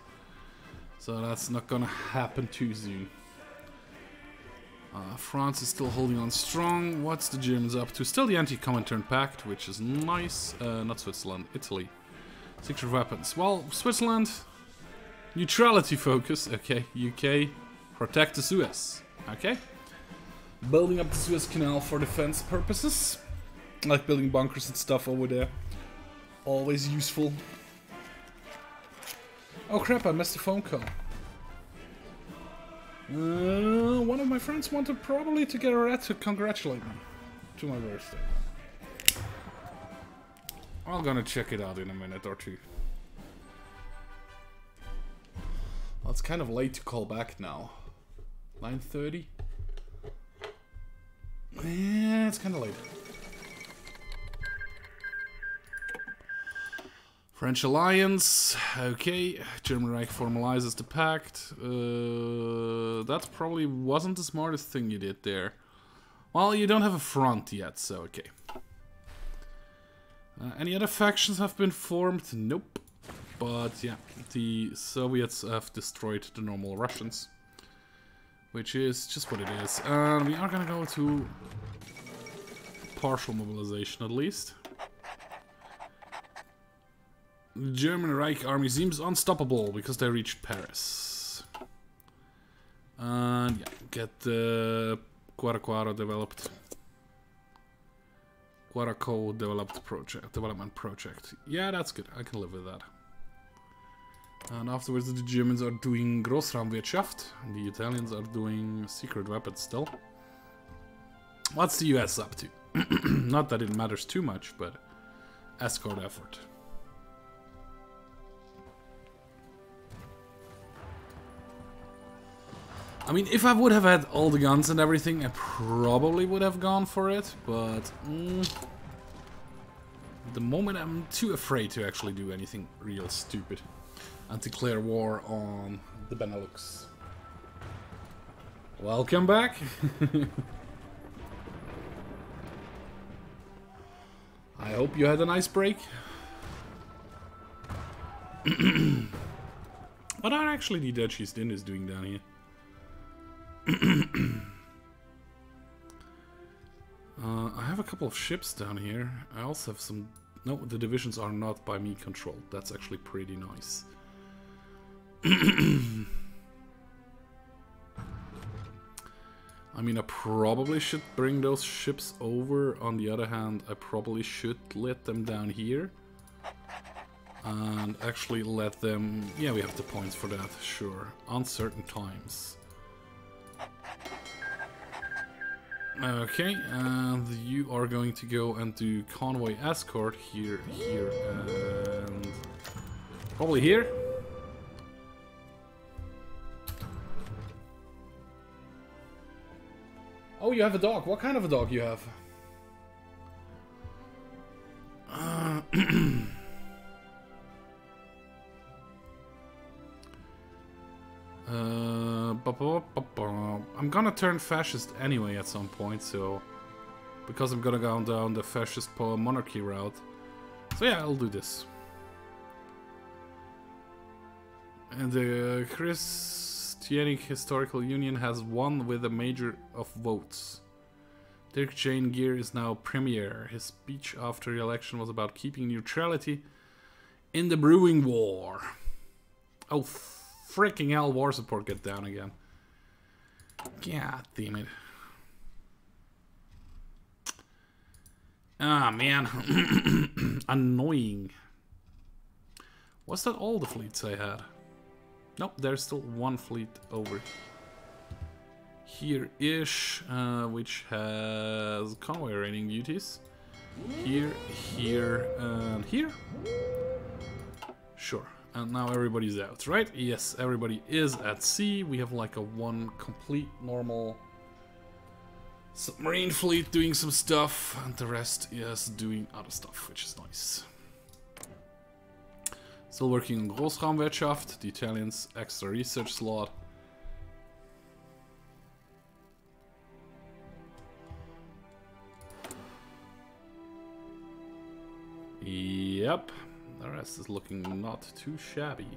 So that's not gonna happen too soon. France is still holding on strong. What's the Germans up to? Still the anti-Comintern Pact, which is nice. Not Switzerland, Italy. Secret weapons. Well, Switzerland, neutrality focus. Okay, UK, protect the Suez. Okay. Building up the Suez Canal for defense purposes. Like building bunkers and stuff over there. Always useful. Oh crap, I missed a phone call. One of my friends wanted probably to get a rat to congratulate me to my birthday. I'm gonna check it out in a minute or two. Well, it's kind of late to call back now. 9:30? Yeah, it's kind of late. French alliance, okay. German Reich formalizes the pact. That probably wasn't the smartest thing you did there. Well, you don't have a front yet, so okay. Any other factions have been formed? Nope. But yeah, the Soviets have destroyed the normal Russians. Which is just what it is. And we are gonna go to partial mobilization at least. The German Reich army seems unstoppable because they reached Paris. And yeah, get the Quaraquaro developed. Quaraco development project. Yeah, that's good. I can live with that. And afterwards the Germans are doing Großraumwirtschaft. And the Italians are doing secret weapons still. What's the US up to? Not that it matters too much, but escort effort. I mean, if I would have had all the guns and everything, I probably would have gone for it, but at the moment I'm too afraid to actually do anything real stupid and declare war on the Benelux. Welcome back! I hope you had a nice break. What are actually the Dutch East Indies doing down here? I have a couple of ships down here. I also have some... No, the divisions are not by me controlled. That's actually pretty nice. I mean, I probably should bring those ships over. On the other hand, I probably should let them down here. And actually let them... Yeah, we have the points for that, sure. Uncertain times. Okay, and you are going to go and do convoy escort here, and probably here. Oh, you have a dog. What kind of a dog you have? I'm gonna turn fascist anyway at some point, so... Because I'm gonna go down the fascist monarchy route. So yeah, I'll do this. And the Christianic Historical Union has won with a major of votes. Dirk Jane Gear is now premier. His speech after the election was about keeping neutrality in the brewing war. Oh, freaking hell, war support get down again. God damn it. Ah, man. Annoying. Was that all the fleets I had? Nope, there's still one fleet over here-ish, which has convoy raiding duties. Here, here, and here. Sure. And now everybody's out, right? Yes, everybody is at sea. We have like a one complete normal submarine fleet doing some stuff, and the rest is doing other stuff, which is nice. Still working on Großraumwirtschaft, the Italians extra research slot. Yep. The rest is looking not too shabby.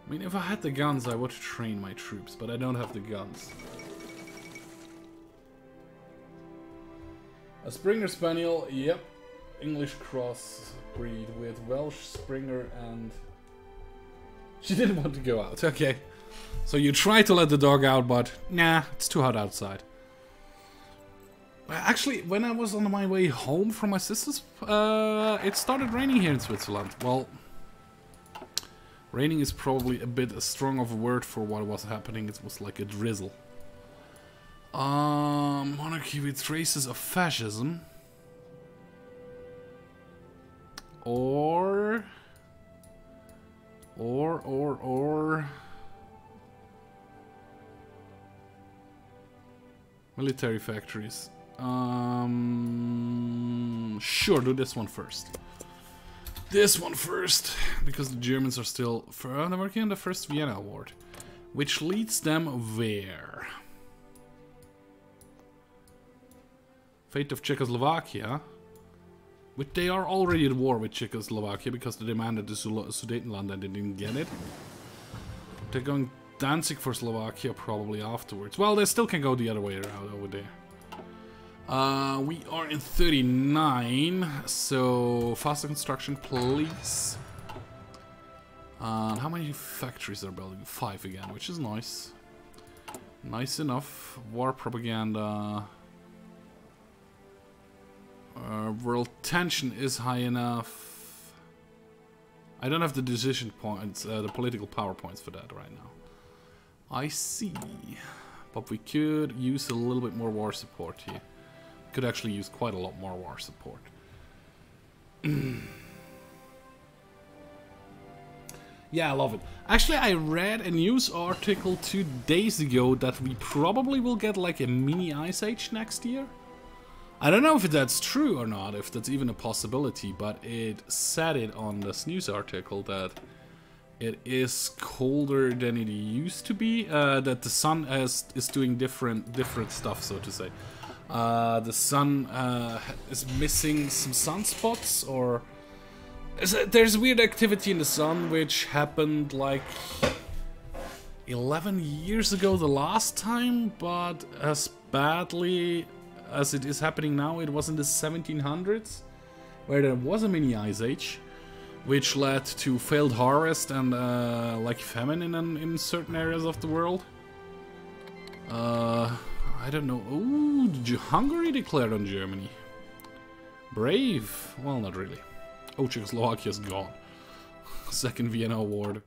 I mean, if I had the guns, I would train my troops, but I don't have the guns. A Springer Spaniel, yep. English cross breed with Welsh Springer and... She didn't want to go out, okay. So you try to let the dog out, but nah, it's too hot outside. Actually, when I was on my way home from my sister's, it started raining here in Switzerland. Well, raining is probably a bit strong of a word for what was happening. It was like a drizzle. Monarchy with traces of fascism. Or military factories. Sure, do this one first. this one first, because the Germans are still they're working on the first Vienna Award, which leads them where? Fate of Czechoslovakia. But they are already at war with Czechoslovakia because they demanded the Sudetenland and they didn't get it. They're going Danzig for Slovakia probably afterwards. Well, they still can go the other way around over there. We are in 39, so faster construction, please. How many factories are building? 5 again, which is nice. Nice enough. War propaganda. World tension is high enough. I don't have the decision points, the political power points for that right now. I see. But we could use a little bit more war support here. Could actually use quite a lot more war support. Yeah, I love it. Actually, I read a news article 2 days ago that we probably will get like a mini Ice Age next year. I don't know if that's true or not, if that's even a possibility, but it said it on this news article that it is colder than it used to be, that the sun is doing different stuff, so to say. The sun is missing some sunspots, or there's weird activity in the sun which happened like 11 years ago the last time, but as badly as it is happening now, it was in the 1700s, where there was a mini ice age, which led to failed harvest and like famine in certain areas of the world. I don't know. Ooh, Hungary declared on Germany. Brave. Well, not really. Oh, Czechoslovakia's gone. Second Vienna Award.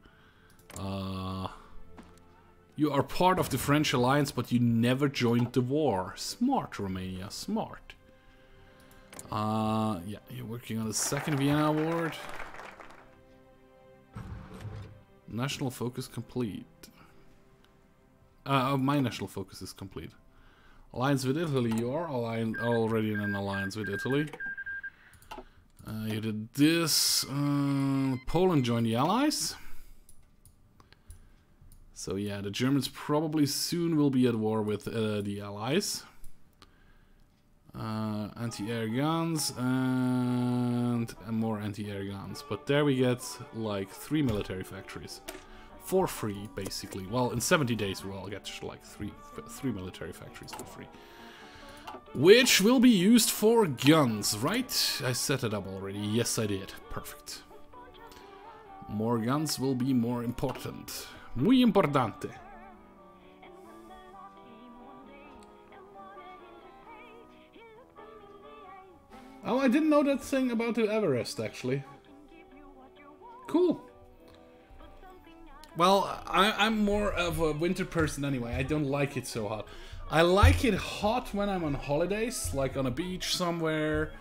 You are part of the French alliance, but you never joined the war. Smart, Romania. Smart. Yeah, you're working on the second Vienna Award. National focus complete. My national focus is complete. Alliance with Italy. You are already in an alliance with Italy. You did this. Poland joined the Allies. So yeah, the Germans probably soon will be at war with the Allies. Anti-air guns and more anti-air guns. But there we get like 3 military factories. For free, basically. Well, in 70 days we'll get like three military factories for free. Which will be used for guns, right? I set it up already. Yes, I did. Perfect. More guns will be more important. Muy importante. Oh, I didn't know that thing about the Everest, actually. Cool. Well, I'm more of a winter person anyway. I don't like it so hot. I like it hot when I'm on holidays, like on a beach somewhere,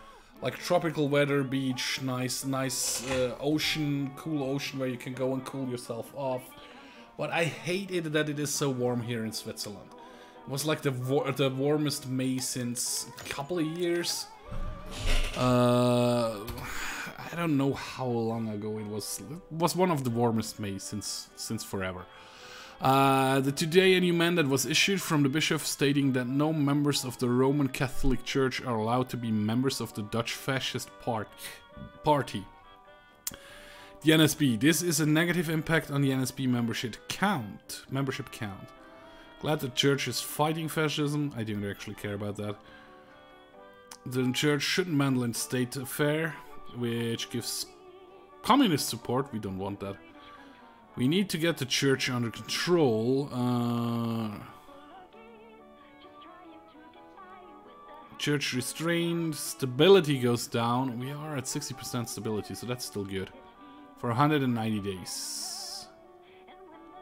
like tropical weather beach, nice ocean, cool ocean where you can go and cool yourself off. But I hate it that it is so warm here in Switzerland. It was like the warmest May since a couple of years. I don't know how long ago it was. It was one of the warmest Mays since forever. Today a new mandate was issued from the bishop stating that no members of the Roman Catholic Church are allowed to be members of the Dutch fascist party. The NSB. This is a negative impact on the NSB membership count. Glad the church is fighting fascism. I don't actually care about that. The church shouldn't meddle in state affair, which gives communist support. We don't want that. We need to get the church under control. Church restrained. Stability goes down. We are at 60% stability, so that's still good. For 190 days.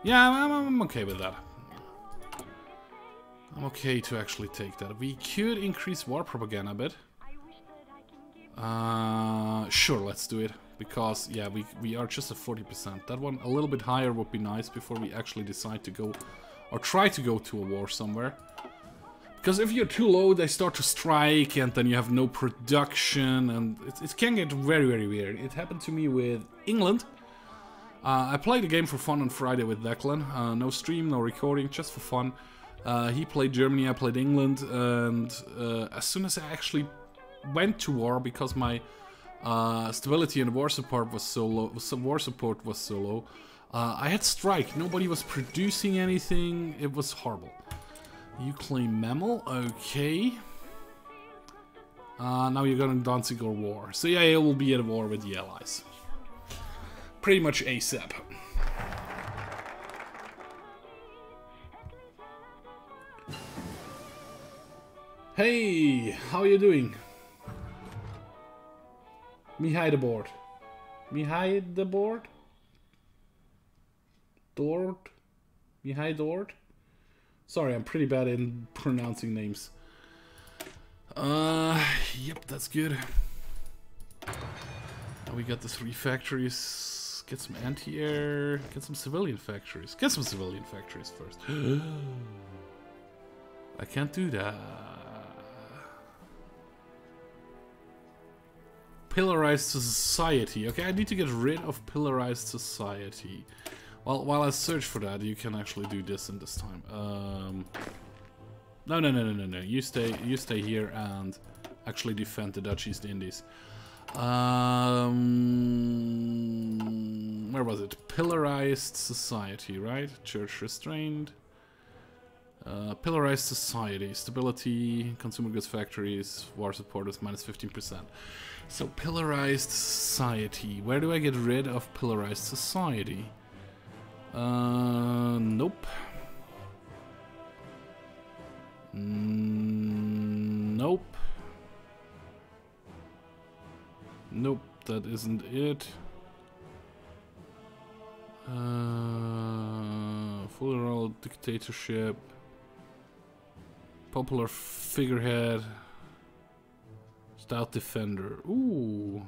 Yeah, I'm okay with that. I'm okay to actually take that. We could increase war propaganda a bit. Sure, let's do it. Because, yeah, we are just at 40%. That one a little bit higher would be nice before we actually decide to go, or try to go to a war somewhere. Because if you're too low, they start to strike, and then you have no production, and it can get very, very weird. It happened to me with England. I played the game for fun on Friday with Declan. No stream, no recording, just for fun. He played Germany, I played England, and as soon as I actually went to war, because my stability and war support was so low, I had strike. Nobody was producing anything. It was horrible. You claim mammal, okay. Now you're going to Danzig or war. So yeah, it will be at war with the allies. Pretty much ASAP. Hey, how are you doing? Mihai the board. Mihai the board? Dord? Mihai Dord? Sorry, I'm pretty bad in pronouncing names. Yep, that's good. Now we got the 3 factories. Get some anti-air. Get some civilian factories. Get some civilian factories first. I can't do that. Pillarized society. Okay, I need to get rid of pillarized society. Well, while I search for that, you can actually do this in this time. No. You stay here and actually defend the Dutch East Indies. Where was it? Pillarized society, right? Church restrained. Pillarized society, stability, consumer goods factories, war support is -15%. So pillarized society. Where do I get rid of pillarized society? Nope. Nope. Nope, that isn't it. Full dictatorship. Popular figurehead. Stout defender. Ooh.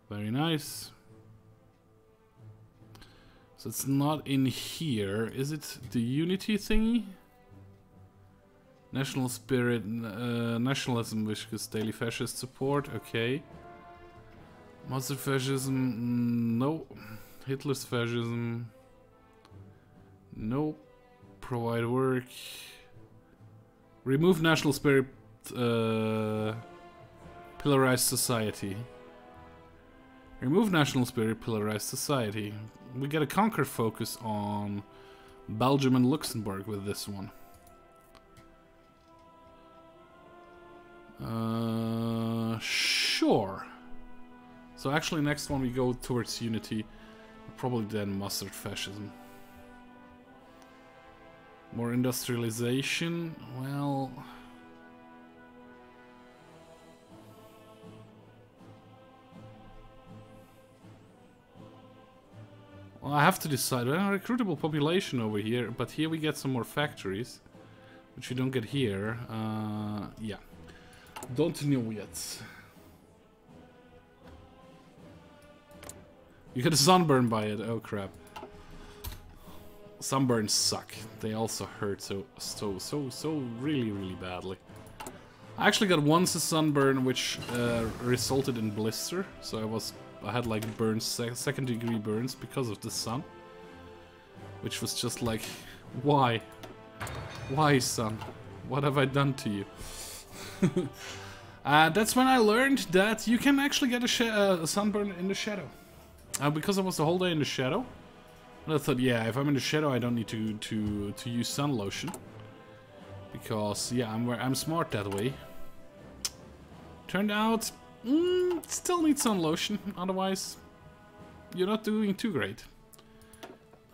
Very nice. So it's not in here. Is it the unity thingy? National spirit, nationalism, which is daily fascist support. Okay. Monster fascism, no. Hitler's fascism, no. Provide work. Remove national spirit, pillarized society. Remove national spirit, pillarized society. We get a conquer focus on Belgium and Luxembourg with this one. Sure. So actually next one we go towards unity. Probably then mustard fascism. More industrialization. Well... I have to decide. Well, recruitable population over here, but here we get some more factories, which we don't get here. Yeah. Don't know yet. You get a sunburn by it. Oh crap. Sunburns suck. They also hurt so really badly. I actually got once a sunburn which resulted in blister, so I had like burns, second degree burns because of the sun. Which was just like, why? Why, sun? What have I done to you? That's when I learned that you can actually get a sunburn in the shadow. Because I was the whole day in the shadow. And I thought, yeah, if I'm in the shadow, I don't need to use sun lotion. Because, yeah, I'm smart that way. Turned out, still need sun lotion. Otherwise, you're not doing too great.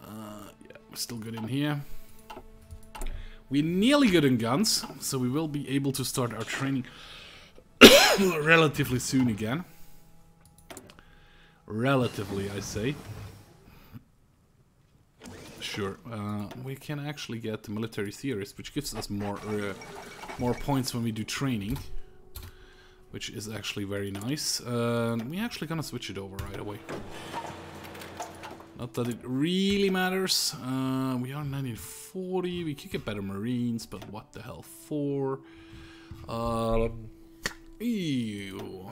Yeah, we're still good in here. We're nearly good in guns, so we will be able to start our training relatively soon again. Relatively, I say. Sure, we can actually get the military theorist, which gives us more points when we do training, which is actually very nice. We're actually gonna switch it over right away. Not that it really matters. We are 1940. We could get better Marines, but what the hell for? Ew.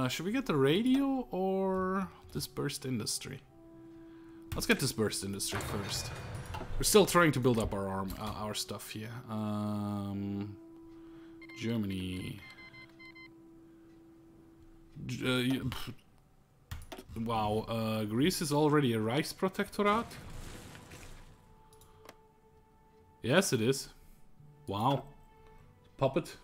Should we get the radio or dispersed industry? Let's get dispersed industry first. We're still trying to build up our stuff here. Germany. Wow, Greece is already a Reichsprotectorate? Yes, it is. Wow. Puppet.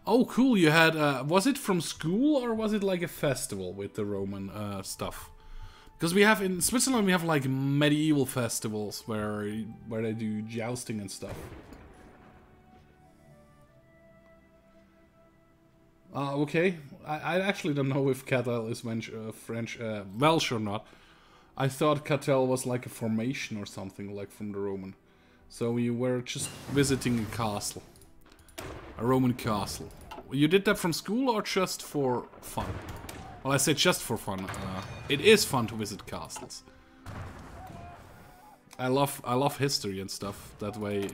Oh, cool, you had, was it from school or was it like a festival with the Roman stuff? Because we have, in Switzerland, we have like medieval festivals where they do jousting and stuff. Okay, I actually don't know if Catel is French, Welsh or not. I thought Catel was like a formation or something like from the Roman. So we were just visiting a castle. A Roman castle. You did that from school or just for fun? Well, I said just for fun. It is fun to visit castles. I love history and stuff. That way,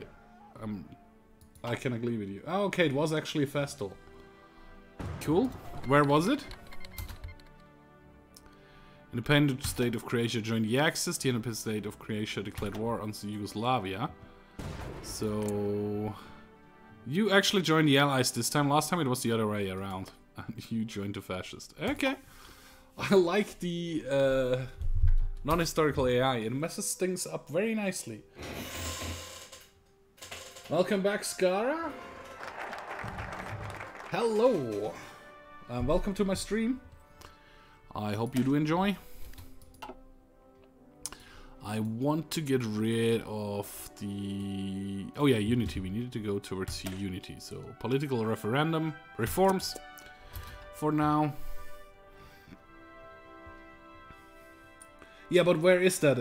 I can agree with you. Oh, okay, it was actually a festival. Cool. Where was it? Independent state of Croatia joined the Axis. The independent state of Croatia declared war on Yugoslavia. So you actually joined the Allies this time. Last time it was the other way around. And you joined the fascists. Okay. I like the non-historical AI. It messes things up very nicely. Welcome back, Skara. Hello. Welcome to my stream. I hope you do enjoy. I want to get rid of the... Oh yeah, Unity. We needed to go towards Unity. So, political referendum, reforms for now. Yeah, but where is that?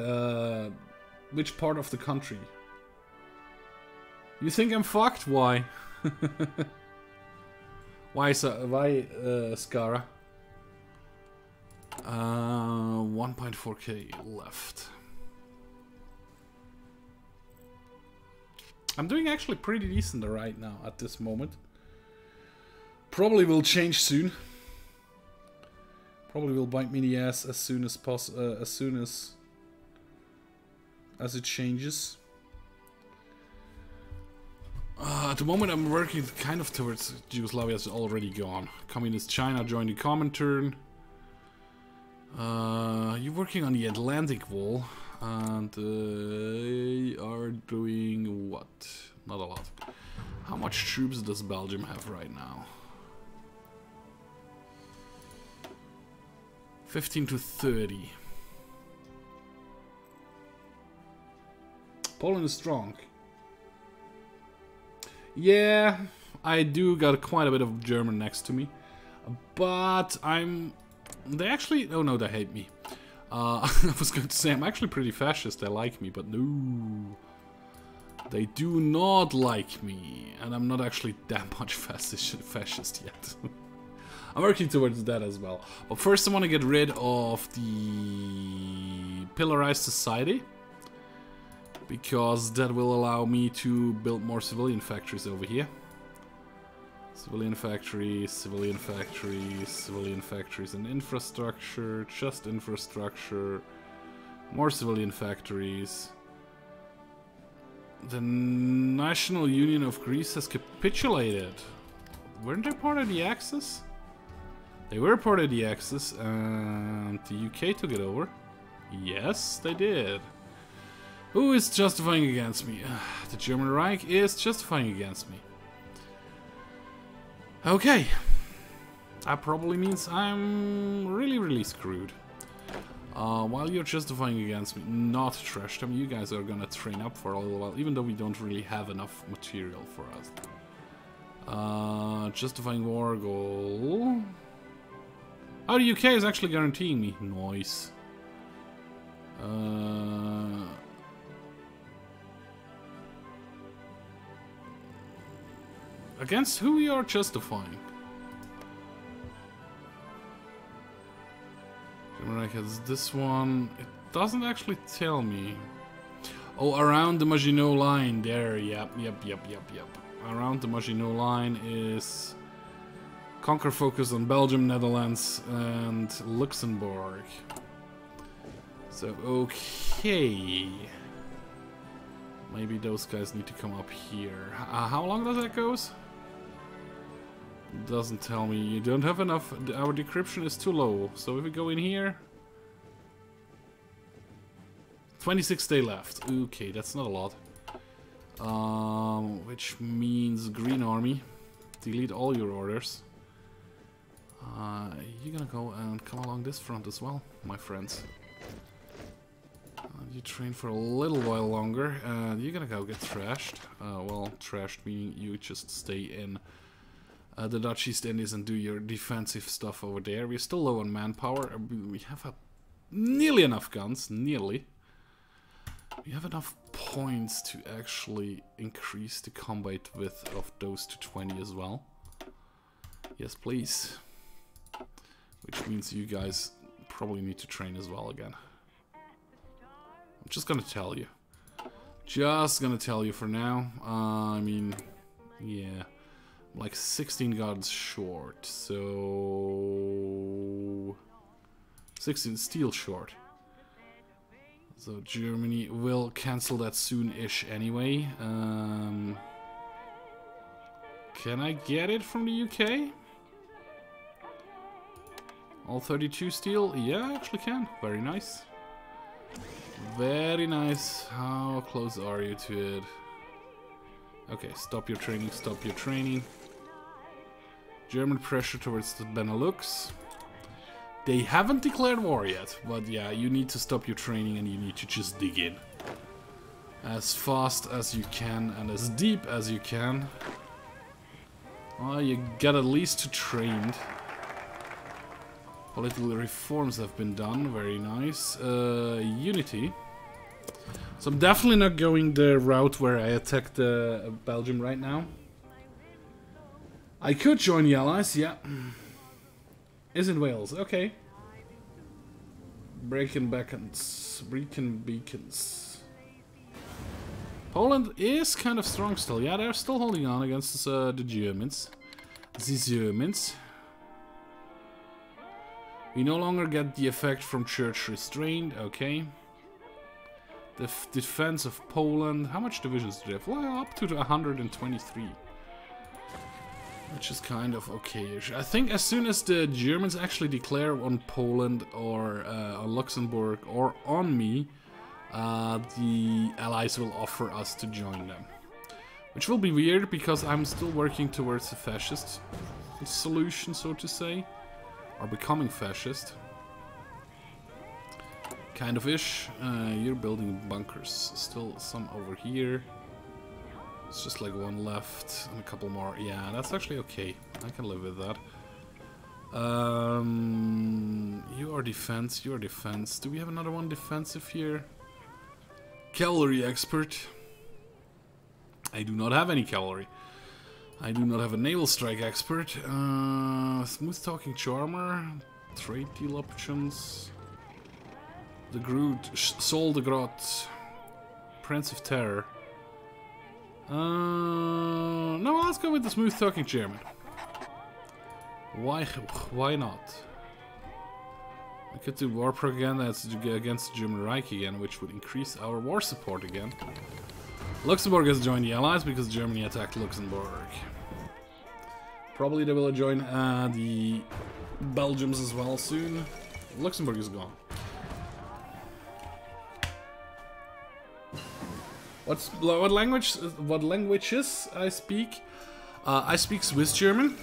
Which part of the country? You think I'm fucked? Why? Why Skara? 1.4k left. I'm doing actually pretty decent right now at this moment. Probably will change soon. Probably will bite me in the ass as soon as it changes. At the moment I'm working kind of towards Yugoslavia is already gone. Communist China joined the Comintern. You're working on the Atlantic Wall. And they are doing what? Not a lot. How much troops does Belgium have right now? 15 to 30. Poland is strong. Yeah, I do got quite a bit of German next to me. But they actually... Oh no, they hate me. I was going to say, I'm actually pretty fascist, they like me, but no. They do not like me, and I'm not actually that much fascist yet. I'm working towards that as well. But first I want to get rid of the pillarized society, because that will allow me to build more civilian factories over here. Civilian factories, civilian factories, civilian factories and infrastructure, just infrastructure, more civilian factories. The National Union of Greece has capitulated. Weren't they part of the Axis? They were part of the Axis and the UK took it over. Yes, they did. Who is justifying against me? The German Reich is justifying against me. Okay, that probably means I'm really screwed. While you're justifying against me, not trash them, you guys are gonna train up for a little while, even though we don't really have enough material for us. Justifying war goal. Oh, the UK is actually guaranteeing me. Nice. Against who we are justifying? Right, has this one. It doesn't actually tell me. Oh, around the Maginot Line. There, yep. Around the Maginot Line is Conquer focus on Belgium, Netherlands, and Luxembourg. So, okay. Maybe those guys need to come up here. How long does that go? Doesn't tell me. You don't have enough. Our decryption is too low. So if we go in here, 26 day left. Okay, that's not a lot. Which means Green Army, delete all your orders. You're gonna go and come along this front as well, my friends. You train for a little while longer, and you're gonna go get trashed. Well, trashed meaning you just stay in the Dutch East Indies and do your defensive stuff over there. We're still low on manpower. We have nearly enough guns. Nearly. We have enough points to actually increase the combat width of those to 20 as well. Yes, please. Which means you guys probably need to train as well again. I'm just gonna tell you. Just gonna tell you for now. I mean, yeah. Like 16 guards short, so 16 steel short. So Germany will cancel that soon-ish anyway. Can I get it from the UK? All 32 steel? Yeah, I actually can. Very nice. Very nice. How close are you to it? Okay, stop your training, stop your training. German pressure towards the Benelux. They haven't declared war yet, but yeah, you need to stop your training and you need to just dig in. As fast as you can and as deep as you can. Well, you got at least trained. Political reforms have been done, very nice. Unity. So I'm definitely not going the route where I attacked Belgium right now. I could join the Allies, yeah. Is in Wales, okay. Breaking beacons. Poland is kind of strong still. Yeah, they're still holding on against the Germans. The Germans. We no longer get the effect from church restraint, okay. The defense of Poland. How much divisions do they have? Well, up to 123. Which is kind of okay-ish. I think as soon as the Germans actually declare on Poland or on Luxembourg or on me, the Allies will offer us to join them. Which will be weird because I'm still working towards a fascist solution, so to say. Or becoming fascist. Kind of ish. You're building bunkers. Still some over here. It's just like one left and a couple more. Yeah, that's actually okay. I can live with that. You are defense, you are defense. Do we have another one defensive here? Cavalry expert. I do not have any cavalry. I do not have a naval strike expert. Smooth talking charmer. Trade deal options. The Groot. Sol de Grot. Prince of Terror. No, let's go with the smooth talking German. Why not? We could do war propaganda against the German Reich again, which would increase our war support again. Luxembourg has joined the Allies because Germany attacked Luxembourg. Probably they will join the Belgians as well soon. Luxembourg is gone. What languages I speak? I speak Swiss German.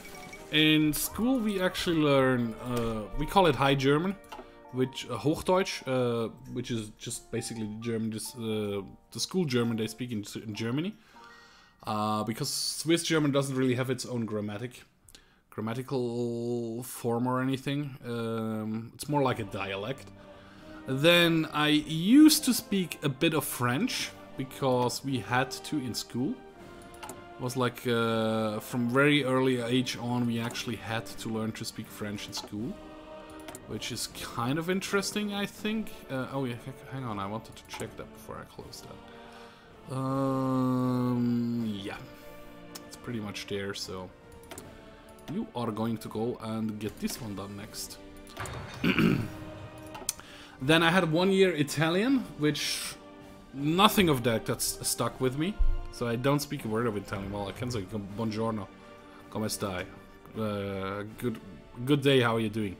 In school we actually learn, we call it High German, which Hochdeutsch, which is just basically German, the school German they speak in Germany. Because Swiss German doesn't really have its own grammatical form or anything. It's more like a dialect. Then I used to speak a bit of French, because we had to in school. Was like from very early age on, we actually had to learn to speak French in school, which is kind of interesting, I think. Oh yeah, hang on, I wanted to check that before I closed that. Yeah, it's pretty much there. So you are going to go and get this one done next. Then I had 1 year Italian, which nothing of that's stuck with me. So I don't speak a word of Italian. Well, I can say buongiorno, come stai, good day, how are you doing?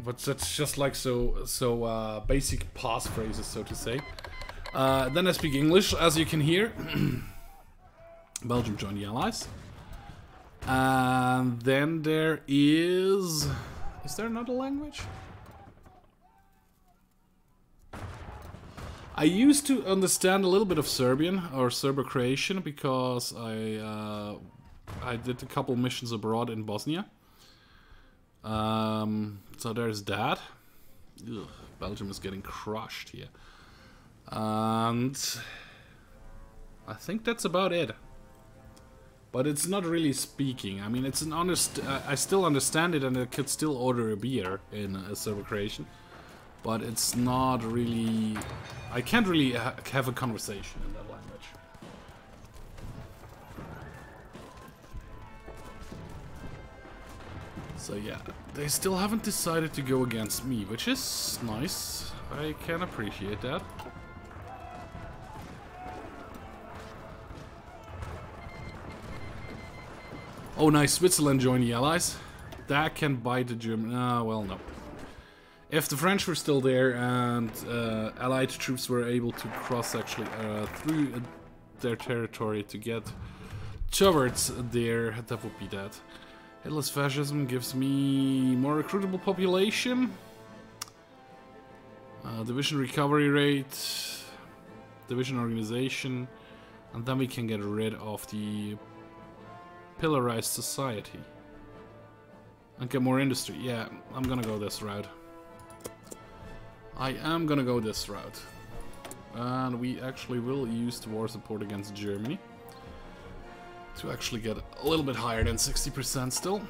But that's just like so basic pass phrases, so to say. Then I speak English, as you can hear. Belgium joined the Allies. And then there is there another language? I used to understand a little bit of Serbian or Serbo-Croatian because I did a couple missions abroad in Bosnia. So there's that. Ugh, Belgium is getting crushed here. And I think that's about it. But it's not really speaking. I mean, it's an I still understand it, and I could still order a beer in Serbo-Croatian. But it's not really... I can't really have a conversation in that language. So yeah, they still haven't decided to go against me, which is nice. I can appreciate that. Oh nice, Switzerland joined the Allies. That can bite the German... well, no. If the French were still there and Allied troops were able to cross actually through their territory to get towards there, that would be that. Hitler's fascism gives me more recruitable population. Division recovery rate. Division organization. And then we can get rid of the pillarized society. And get more industry. Yeah, I'm gonna go this route. I am gonna go this route. And we actually will use the war support against Germany to actually get a little bit higher than 60% still.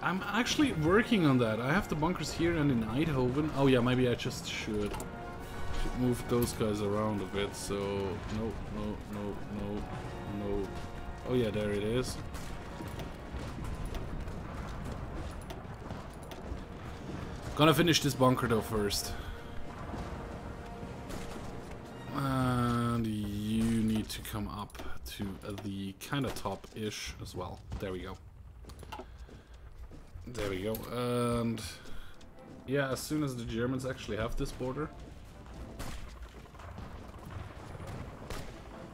I'm actually working on that. I have the bunkers here and in Eindhoven. Oh yeah, maybe I just should move those guys around a bit. So, no. Oh yeah, there it is. Gonna finish this bunker though first. And you need to come up to the kind of top-ish as well. There we go. There we go. And yeah, as soon as the Germans actually have this border.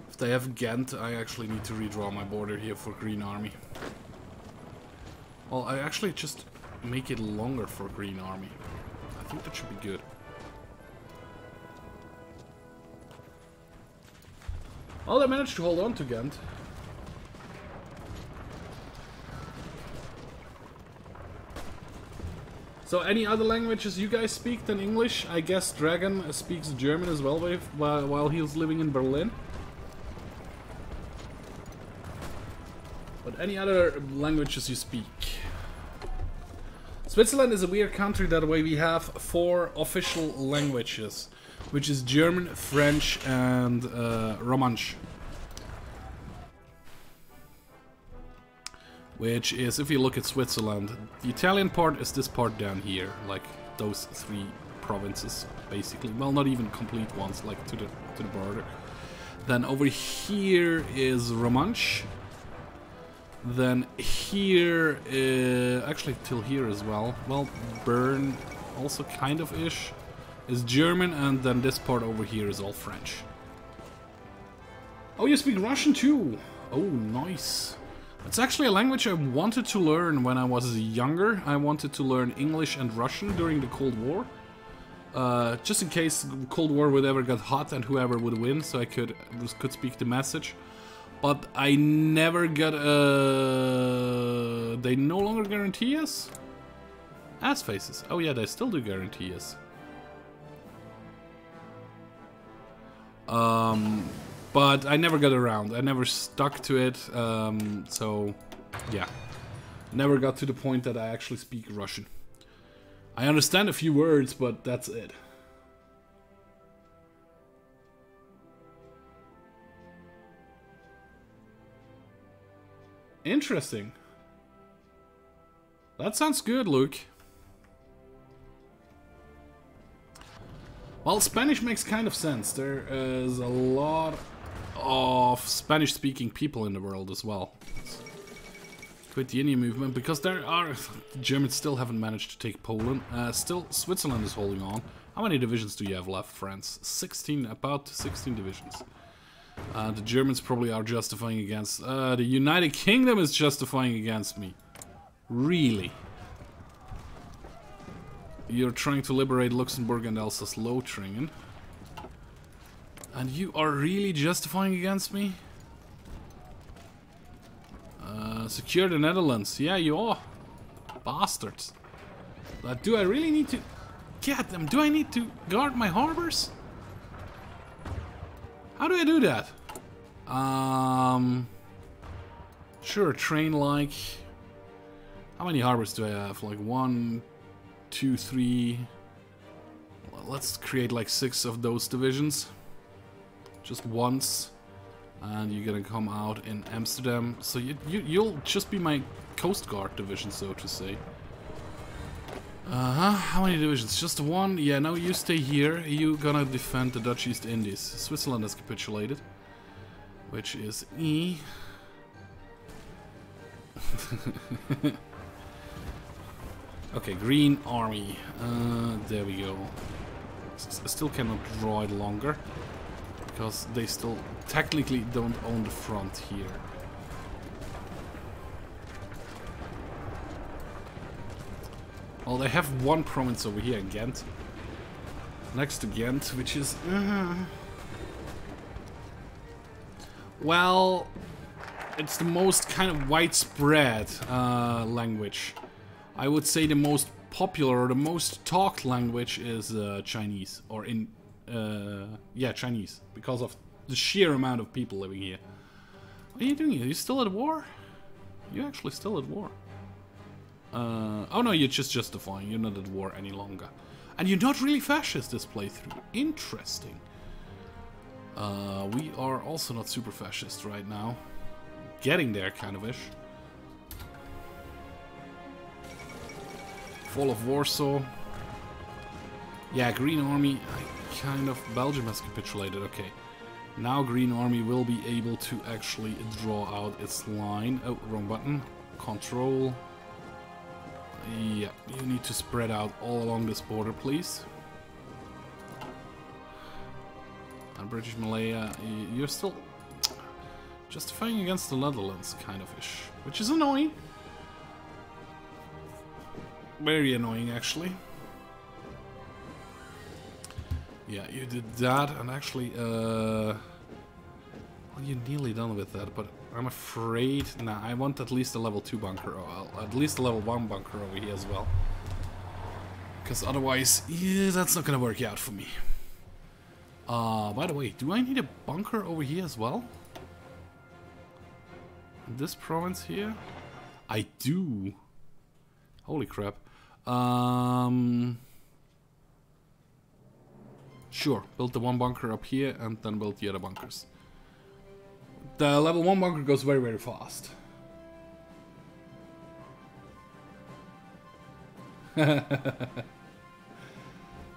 If they have Gent, I actually need to redraw my border here for Green Army. Well, I actually just make it longer for Green Army. I think that should be good. Well, they managed to hold on to Gent. So, any other languages you guys speak than English? I guess Dragon speaks German as well while he's living in Berlin. But any other languages you speak? Switzerland is a weird country that way. We have 4 official languages, which is German, French, and Romansh. Which is, if you look at Switzerland, the Italian part is this part down here, like those 3 provinces, basically. Well, not even complete ones, like to the border. Then over here is Romansh. Then here, actually till here as well. Well, Bern, also kind of ish, is German, and then this part over here is all French. Oh, you speak Russian too? Oh, nice. It's actually a language I wanted to learn when I was younger. I wanted to learn English and Russian during the Cold War. Just in case the Cold War would ever get hot and whoever would win, so I could speak the message. But I never got they no longer guarantee us? Ass faces. Oh yeah, they still do guarantee us. But I never got around. I never stuck to it. So, yeah. Never got to the point that I actually speak Russian. I understand a few words, but that's it. Interesting. That sounds good, Luke. Well, Spanish makes kind of sense. There is a lot of Spanish-speaking people in the world as well. Quit the Indian movement, because there are... The Germans still haven't managed to take Poland. Still, Switzerland is holding on. How many divisions do you have left, France? 16, about 16 divisions. The Germans probably are justifying against... the United Kingdom is justifying against me. Really? You're trying to liberate Luxembourg and Alsace-Lotharingen. And you are really justifying against me? Secure the Netherlands. Yeah, you are. Bastards. But do I really need to... Get them? Do I need to guard my harbors? How do I do that? Sure, train-like... How many harbors do I have? Like 1, 2, 3... Well, let's create like 6 of those divisions. Just once. And you're gonna come out in Amsterdam. So you'll just be my Coast Guard division, so to say. How many divisions? Just one? Yeah, no, you stay here. You're gonna defend the Dutch East Indies. Switzerland has capitulated. Which is E. Okay, Green Army. There we go. I still cannot draw it longer. Because they still technically don't own the front here. Well, they have one province over here, Gent. Next to Gent, which is... Well, it's the most kind of widespread language. I would say the most popular or the most talked language is Chinese. Or in... yeah, Chinese. Because of the sheer amount of people living here. What are you doing here? Are you still at war? You're actually still at war. Oh no, you're just justifying. You're not at war any longer. And you're not really fascist this playthrough. Interesting. We are also not super fascist right now. Getting there, kind of ish. Fall of Warsaw. Yeah, Green Army. Kind of... Belgium has capitulated. Okay. Now Green Army will be able to actually draw out its line. Oh, wrong button. Control. Yeah, you need to spread out all along this border, please. And British Malaya, you're still justifying against the Netherlands, kind of ish. Which is annoying. Very annoying, actually. Yeah, you did that, and actually, well, you're nearly done with that, but I'm afraid... Nah, I want at least a level 2 bunker, or at least a level 1 bunker over here as well. Because otherwise, yeah, that's not gonna work out for me. By the way, do I need a bunker over here as well? In this province here? I do. Holy crap. Sure, build the one bunker up here and then build the other bunkers. The level 1 bunker goes very, very fast. Alle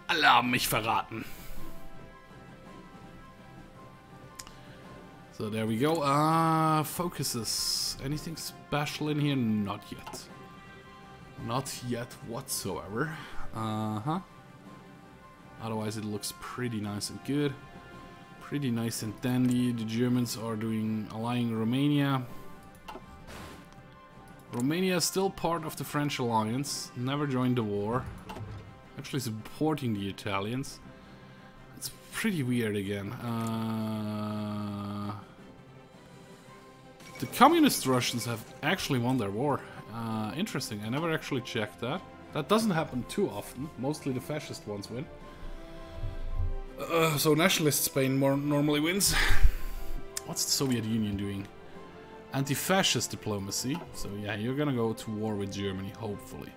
haben mich verraten. So there we go. Focuses. Anything special in here? Not yet. Not yet whatsoever. Otherwise it looks pretty nice and good. Pretty nice and dandy. The Germans are allying Romania. Romania is still part of the French alliance. Never joined the war. Actually supporting the Italians. It's pretty weird again. The communist Russians have actually won their war. Interesting. I never actually checked that. That doesn't happen too often. Mostly the fascist ones win. So nationalist Spain normally wins. What's the Soviet Union doing? Anti-fascist diplomacy. So yeah, you're gonna go to war with Germany, hopefully.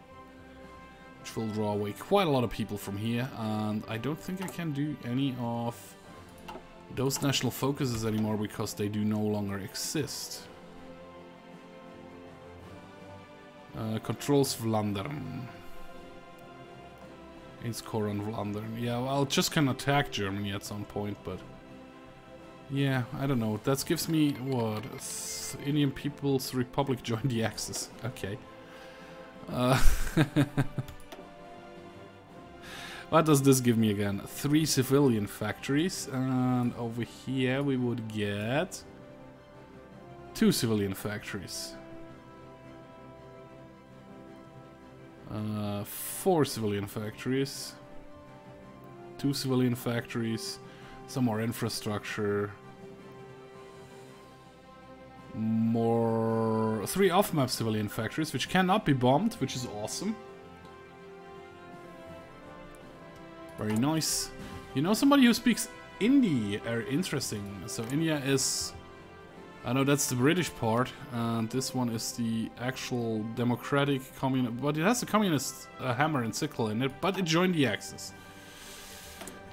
Which will draw away quite a lot of people from here. And I don't think I can do any of those national focuses anymore because they do no longer exist. Controls Vlaanderen. Against Koran Vlaanderen. Yeah, well, just can attack Germany at some point, but... yeah, I don't know. That gives me, what? Indian People's Republic joined the Axis. Okay. What does this give me again? 3 civilian factories. And over here we would get 2 civilian factories. 4 civilian factories. 2 civilian factories. Some more infrastructure. More 3 off-map civilian factories, which cannot be bombed, which is awesome. Very nice. You know somebody who speaks Hindi? Interesting. So India is... I know that's the British part, and this one is the actual democratic communist... but it has a communist hammer and sickle in it, but it joined the Axis.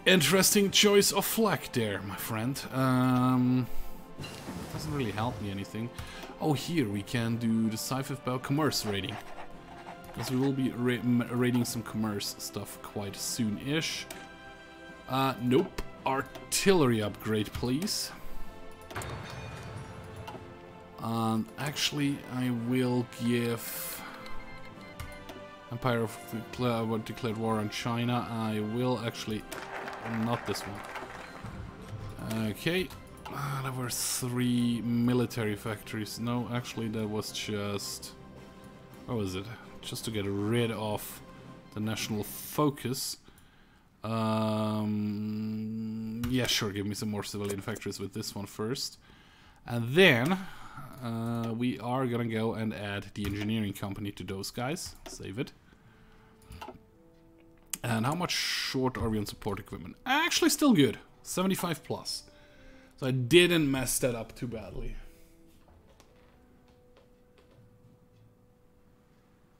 Interesting choice of flag there, my friend. Doesn't really help me anything. Oh, here we can do decisive about commerce rating. Because we will be raiding some commerce stuff quite soon-ish. Nope. Artillery upgrade, please. Actually, I will give... Empire of declared war on China. I will actually... not this one. Okay. There were 3 military factories. No, actually that was just... what was it? Just to get rid of the national focus. Yeah, sure, give me some more civilian factories with this one first. And then we are gonna go and add the engineering company to those guys. Save it. And how much short are we on support equipment? Actually still good. 75 plus. So I didn't mess that up too badly.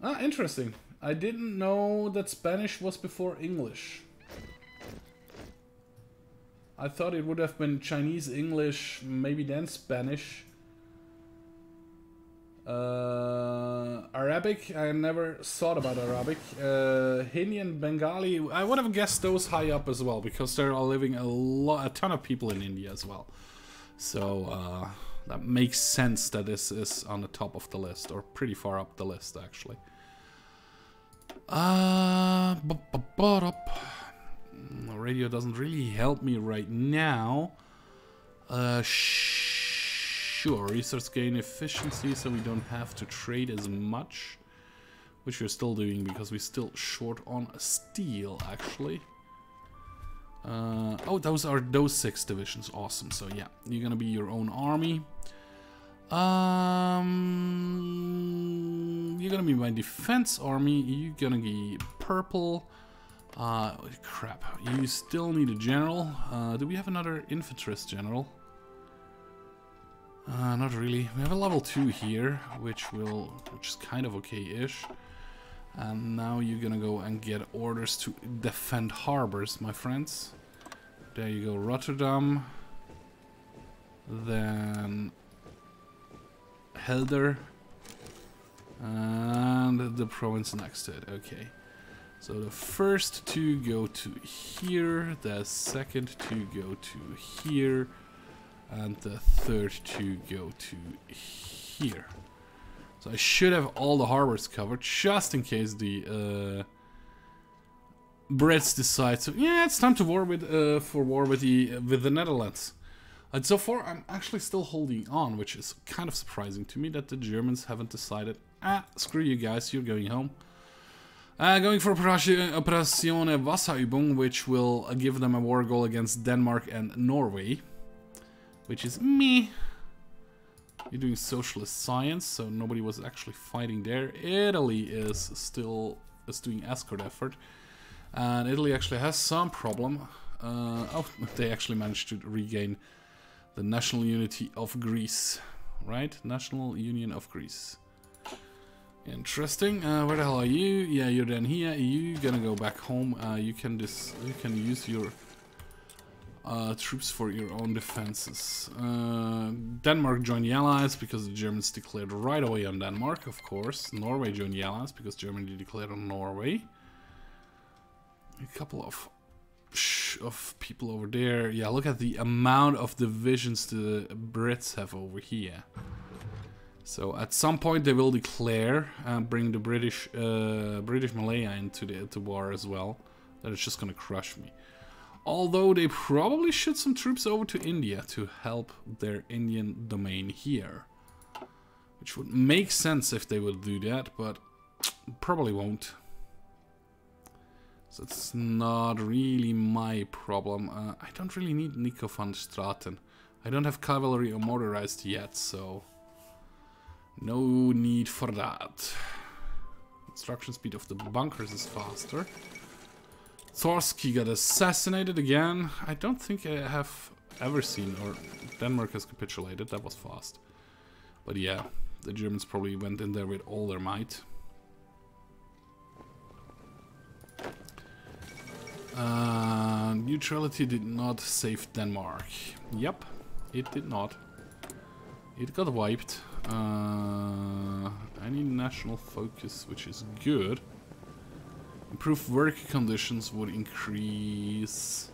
Ah, interesting. I didn't know that Spanish was before English. I thought it would have been Chinese, English, maybe then Spanish. Arabic, I never thought about Arabic. Hindi and Bengali, I would have guessed those high up as well, because there are living a ton of people in India as well. So that makes sense that this is on the top of the list, or pretty far up the list actually. Radio doesn't really help me right now. Sure, resource gain efficiency, so we don't have to trade as much, which we're still doing because we're still short on steel actually. Oh, those are those 6 divisions. Awesome. So yeah, you're gonna be your own army. You're gonna be my defense army. You're gonna be purple. Crap. You still need a general. Do we have another infanterist general? Not really. We have a level 2 here, which is kind of okay-ish. And now you're gonna go and get orders to defend harbors, my friends. There you go, Rotterdam. Then Helder. And the province next to it. Okay. So the first 2 go to here, the second 2 go to here, and the third 2 go to here. So I should have all the harbors covered, just in case the Brits decide to. Yeah, it's time to war with the Netherlands. And so far, I'm actually still holding on, which is kind of surprising to me that the Germans haven't decided. Screw you guys, you're going home. Going for Operation Wasserübung, which will give them a war goal against Denmark and Norway, which is me. You're doing socialist science, so nobody was actually fighting there. Italy is doing escort effort, and Italy actually has some problem. Oh, they actually managed to regain the national unity of Greece. Right? National Union of Greece. Interesting. Where the hell are you? Yeah, you're then here. You gonna go back home. You can use your troops for your own defenses. Denmark joined the Allies because the Germans declared right away on Denmark, of course. Norway joined the Allies because Germany declared on Norway. A couple of people over there. Yeah, look at the amount of divisions the Brits have over here. So at some point they will declare and bring the British Malaya into the war as well. That is just gonna crush me. Although they probably shoot some troops over to India to help their Indian domain here. Which would make sense if they would do that, but probably won't. So it's not really my problem. I don't really need Nico van Straten. I don't have cavalry or motorized yet, so no need for that. Construction speed of the bunkers is faster. Thorsky got assassinated again. I don't think I have ever seen, or Denmark has capitulated. That was fast. But yeah, the Germans probably went in there with all their might. Neutrality did not save Denmark. Yep, it did not. It got wiped. I need national focus, which is good. Improved work conditions would increase.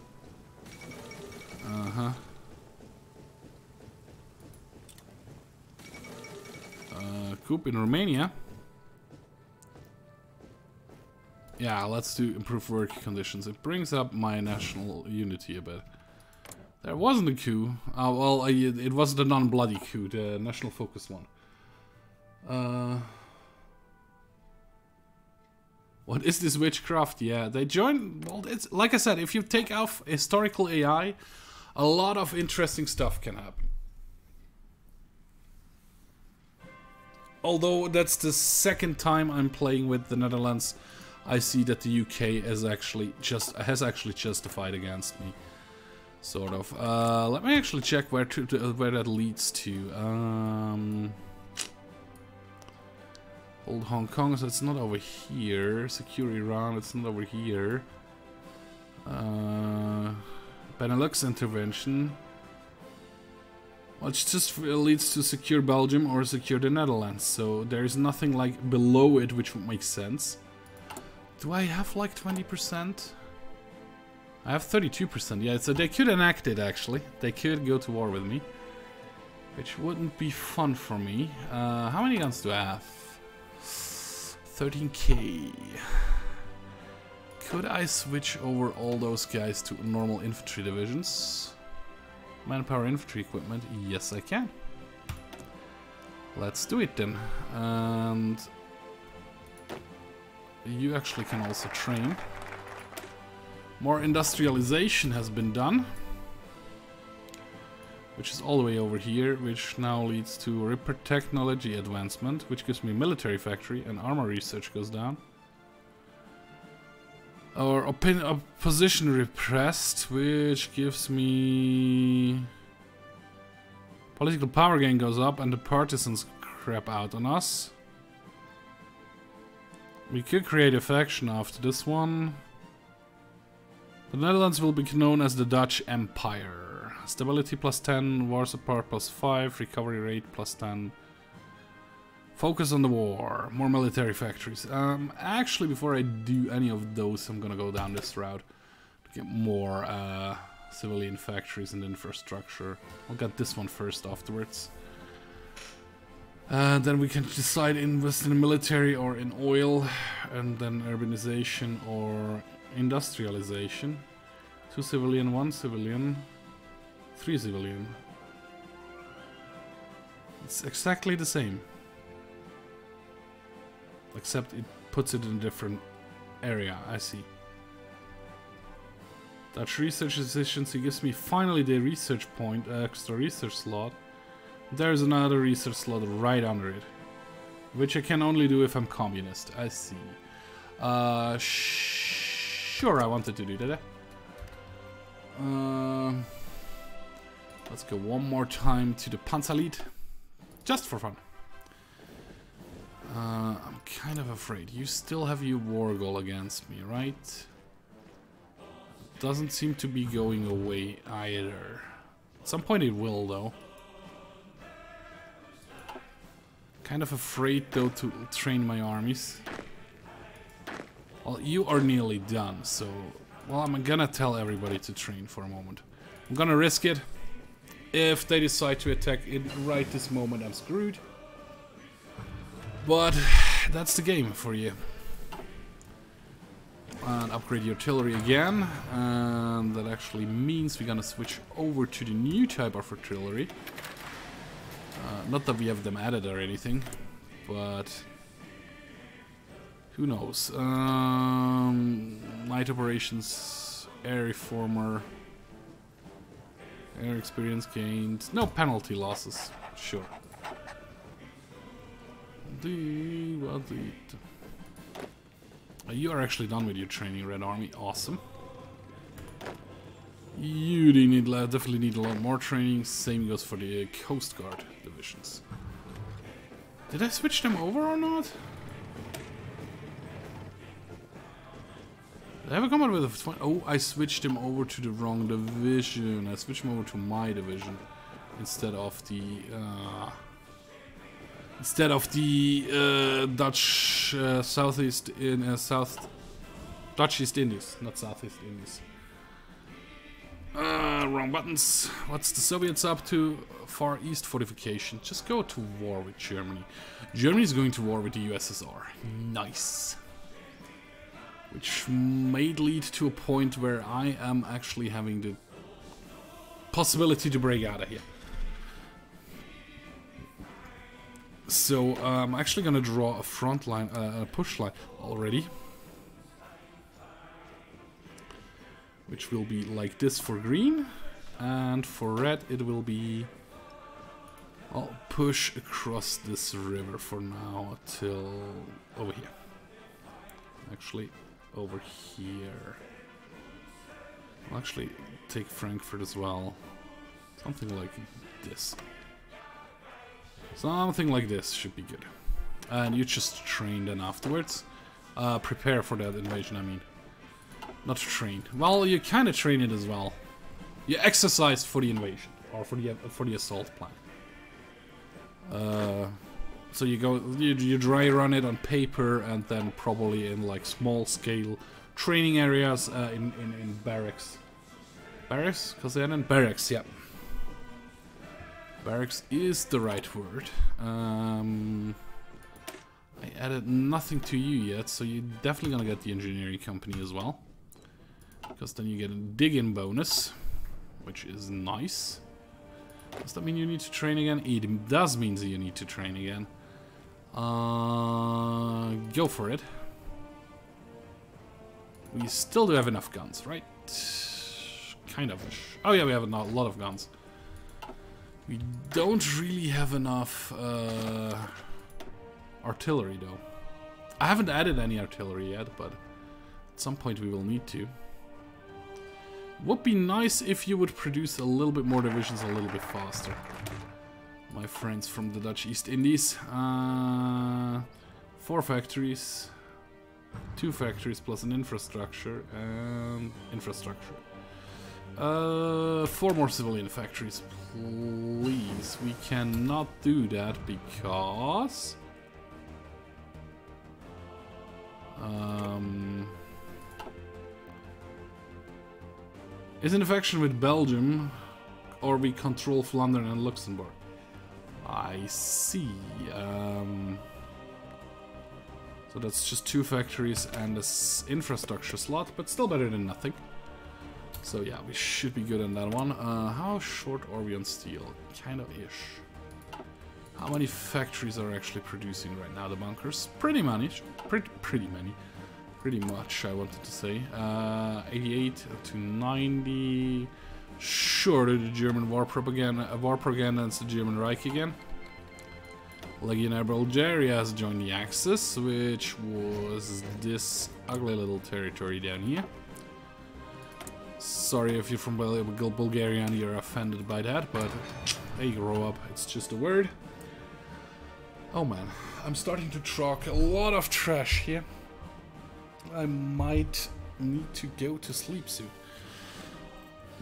Coup in Romania. Yeah, let's do improved work conditions. It brings up my national unity a bit. There wasn't a coup. Well, it was the non-bloody coup, the national focus one. What is this witchcraft? Yeah, they joined. Well, it's like I said, if you take off historical AI, a lot of interesting stuff can happen. Although that's the second time I'm playing with the Netherlands, I see that the UK has actually justified against me, sort of. Let me actually check where that leads to. Old Hong Kong, so it's not over here. Secure Iran, it's not over here. Benelux intervention. Well, it just leads to secure Belgium or secure the Netherlands. So there's nothing like below it which would make sense. Do I have like 20%? I have 32%. Yeah, so they could enact it actually. They could go to war with me, which wouldn't be fun for me. How many guns do I have? 13k. Could I switch over all those guys to normal infantry divisions? Manpower infantry equipment? Yes, I can. Let's do it then. And you actually can also train. More industrialization has been done, which is all the way over here, which now leads to Ripper technology advancement, which gives me military factory, and armor research goes down. Or opposition repressed, which gives me political power gain goes up, and the partisans crap out on us. We could create a faction after this one. The Netherlands will be known as the Dutch Empire. Stability plus 10, war support plus 5, recovery rate plus 10. Focus on the war, more military factories. Actually, before I do any of those, I'm gonna go down this route to get more civilian factories and infrastructure. I'll get this one first afterwards. Then we can decide invest in the military or in oil, and then urbanization or industrialization. 2 civilian, 1 civilian. 3 civilian. It's exactly the same. Except it puts it in a different area, I see. Dutch research efficiency gives me finally the research point, extra research slot. There's another research slot right under it. Which I can only do if I'm communist, I see. Sure, I wanted to do that. Let's go one more time to the Panzerlied. Just for fun. I'm kind of afraid. You still have your war goal against me, right? Doesn't seem to be going away either. At some point it will, though. Kind of afraid, though, to train my armies. Well, you are nearly done, so... Well, I'm gonna tell everybody to train for a moment. I'm gonna risk it. If they decide to attack it right this moment, I'm screwed. But that's the game for you. And upgrade your artillery again. And that actually means we're gonna switch over to the new type of artillery. Not that we have them added or anything, but who knows. Night operations, air reformer, air experience gained, no penalty losses, sure. You are actually done with your training, Red Army, awesome. You definitely need a lot more training. Same goes for the Coast Guard divisions. Did I switch them over or not? Did I ever come up with a... Oh, I switched them over to the wrong division. I switched them over to my division instead of the Dutch Southeast in Dutch East Indies, not Southeast Indies. Wrong buttons. What's the Soviets up to? Far East fortification. Just go to war with Germany. Germany is going to war with the USSR. Nice. Which may lead to a point where I am actually having the possibility to break out of here. So I'm actually gonna draw a front line, a push line already. Which will be like this for green, and for red it will be... I'll push across this river for now till over here. Actually, over here. I'll actually take Frankfurt as well. Something like this. Something like this should be good. And you just train then afterwards. Prepare for that invasion, I mean. Not train. Well, you kind of train it as well. You exercise for the invasion, or for the assault plan. So you go, you dry run it on paper, and then probably in like small scale training areas in barracks. Barracks? Because they're in barracks, yeah. Barracks is the right word. I added nothing to you yet, so you're definitely gonna get the engineering company as well. Because then you get a dig-in bonus, which is nice. Does that mean you need to train again? It does mean that you need to train again. Go for it. We still do have enough guns, right? Kind of. Oh yeah, we have a lot of guns. We don't really have enough artillery though. I haven't added any artillery yet, but at some point we will need to. Would be nice if you would produce a little bit more divisions a little bit faster. My friends from the Dutch East Indies. 4 factories. 2 factories plus an infrastructure and infrastructure. 4 more civilian factories, please. We cannot do that because... is in affection with Belgium, or we control Flanders and Luxembourg. I see. So that's just 2 factories and this infrastructure slot, but still better than nothing. So yeah, we should be good on that one. How short are we on steel? Kind of ish. How many factories are actually producing right now? The bunkers? Pretty many. Pretty much, I wanted to say. 88 to 90. Sure, the German war propaganda and the German Reich again. Legionnaire Bulgaria has joined the Axis, which was this ugly little territory down here. Sorry if you're from Bulgaria and you're offended by that, but hey, grow up. It's just a word. Oh man, I'm starting to truck a lot of trash here. I might need to go to sleep soon.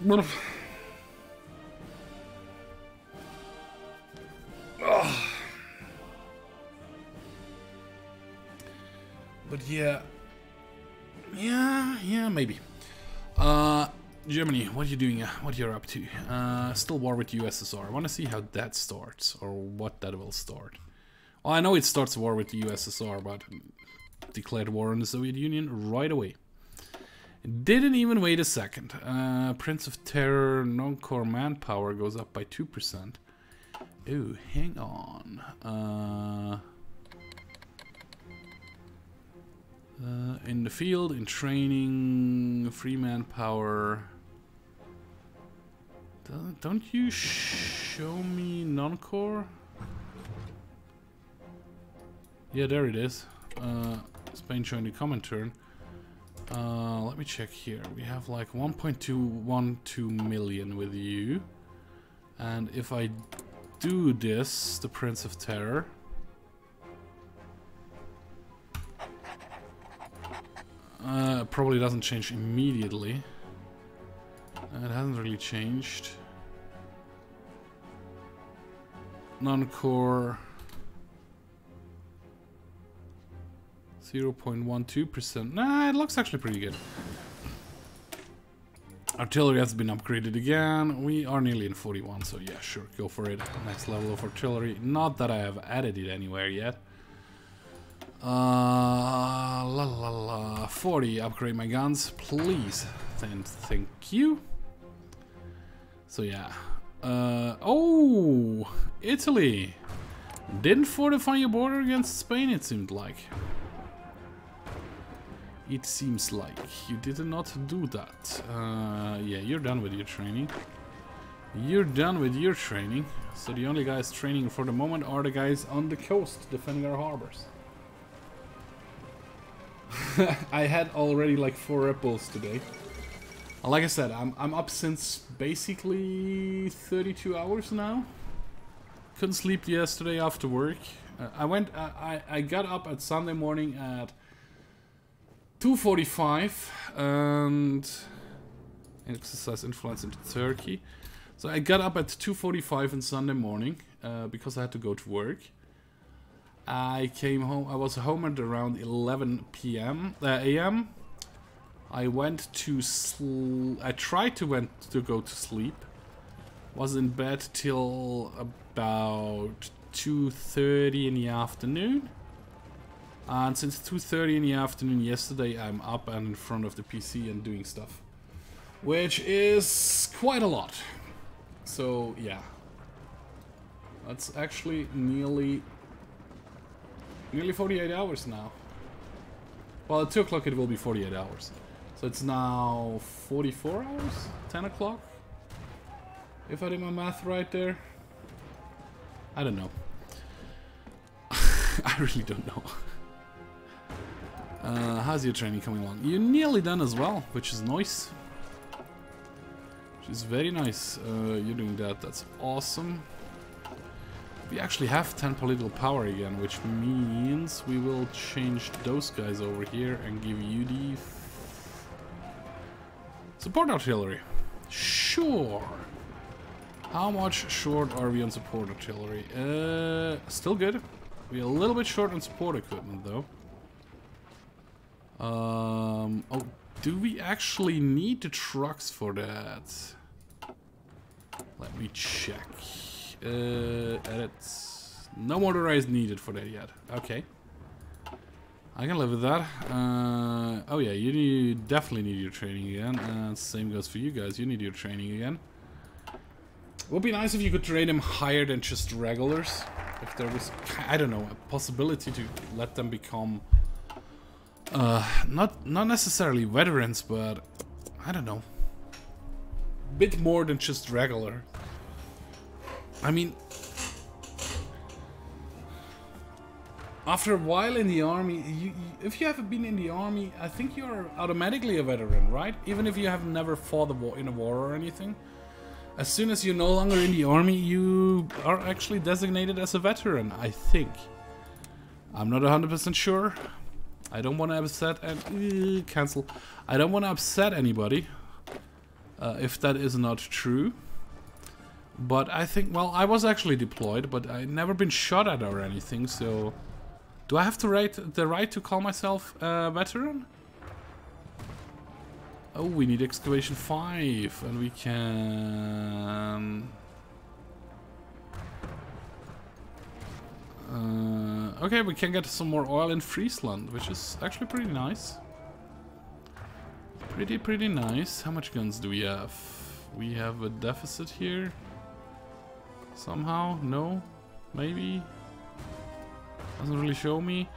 But yeah, maybe. Germany, what are you doing? What you're up to? Still war with USSR. I want to see how that starts, or what that will start. Well, I know it starts war with the USSR, but declared war on the Soviet Union right away. Didn't even wait a second. Prince of Terror, non-core manpower goes up by 2%. Ooh, hang on. In the field, in training, free manpower. Don't you show me non-core? Yeah, there it is. Spain showing the Comintern. Let me check here. We have like 1.212 million with you. And if I do this, the Prince of Terror. Probably doesn't change immediately. It hasn't really changed. Non-core 0.12%. Nah, it looks actually pretty good. Artillery has been upgraded again. We are nearly in 41, so yeah, sure, go for it. Next level of artillery. Not that I have added it anywhere yet. 40, upgrade my guns, please. Thank you. So yeah. Oh, Italy didn't fortify your border against Spain, it seemed like. It seems like you did not do that. Yeah, you're done with your training. You're done with your training. So the only guys training for the moment are the guys on the coast defending our harbors. I had already like 4 ripples today. Like I said, I'm up since basically 32 hours now. Couldn't sleep yesterday after work. I got up at Sunday morning at 2:45 and exercise influence into Turkey. So I got up at 2:45 on Sunday morning because I had to go to work. I came home. I was home at around 11 a.m. I went to I tried to go to sleep. Was in bed till about 2:30 in the afternoon. And since 2:30 in the afternoon yesterday, I'm up and in front of the PC and doing stuff, which is quite a lot. So yeah, that's actually nearly 48 hours now. Well, at 2 o'clock it will be 48 hours. So it's now 44 hours? 10 o'clock? If I did my math right there. I don't know. I really don't know. How's your training coming along? You're nearly done as well, which is nice. Which is very nice. You're doing that. That's awesome. We actually have 10 political power again, which means we will change those guys over here and give you the support artillery. Sure. How much short are we on support artillery? Still good. We're a little bit short on support equipment though. Oh, do we actually need the trucks for that? Let me check. Edits. No motorized needed for that yet. Okay. I can live with that. Oh yeah, you definitely need your training again. Same goes for you guys. You need your training again. It would be nice if you could train them higher than just regulars. If there was, I don't know, a possibility to let them become not necessarily veterans, but I don't know, a bit more than just regular. I mean, After a while in the army, if you have been in the army, I think you're automatically a veteran, right? Even if you have never fought in a war or anything. As soon as you're no longer in the army, you are actually designated as a veteran, I think. I'm not 100% sure. I don't want to upset and cancel. I don't want to upset anybody if that is not true. But I think, well, I was actually deployed, but I've never been shot at or anything, so... Do I have the right to call myself a veteran? Oh, we need excavation 5, and we can... okay, we can get some more oil in Friesland, which is actually pretty nice. Pretty nice. How much guns do we have? We have a deficit here. Somehow? No? Maybe? Doesn't really show me.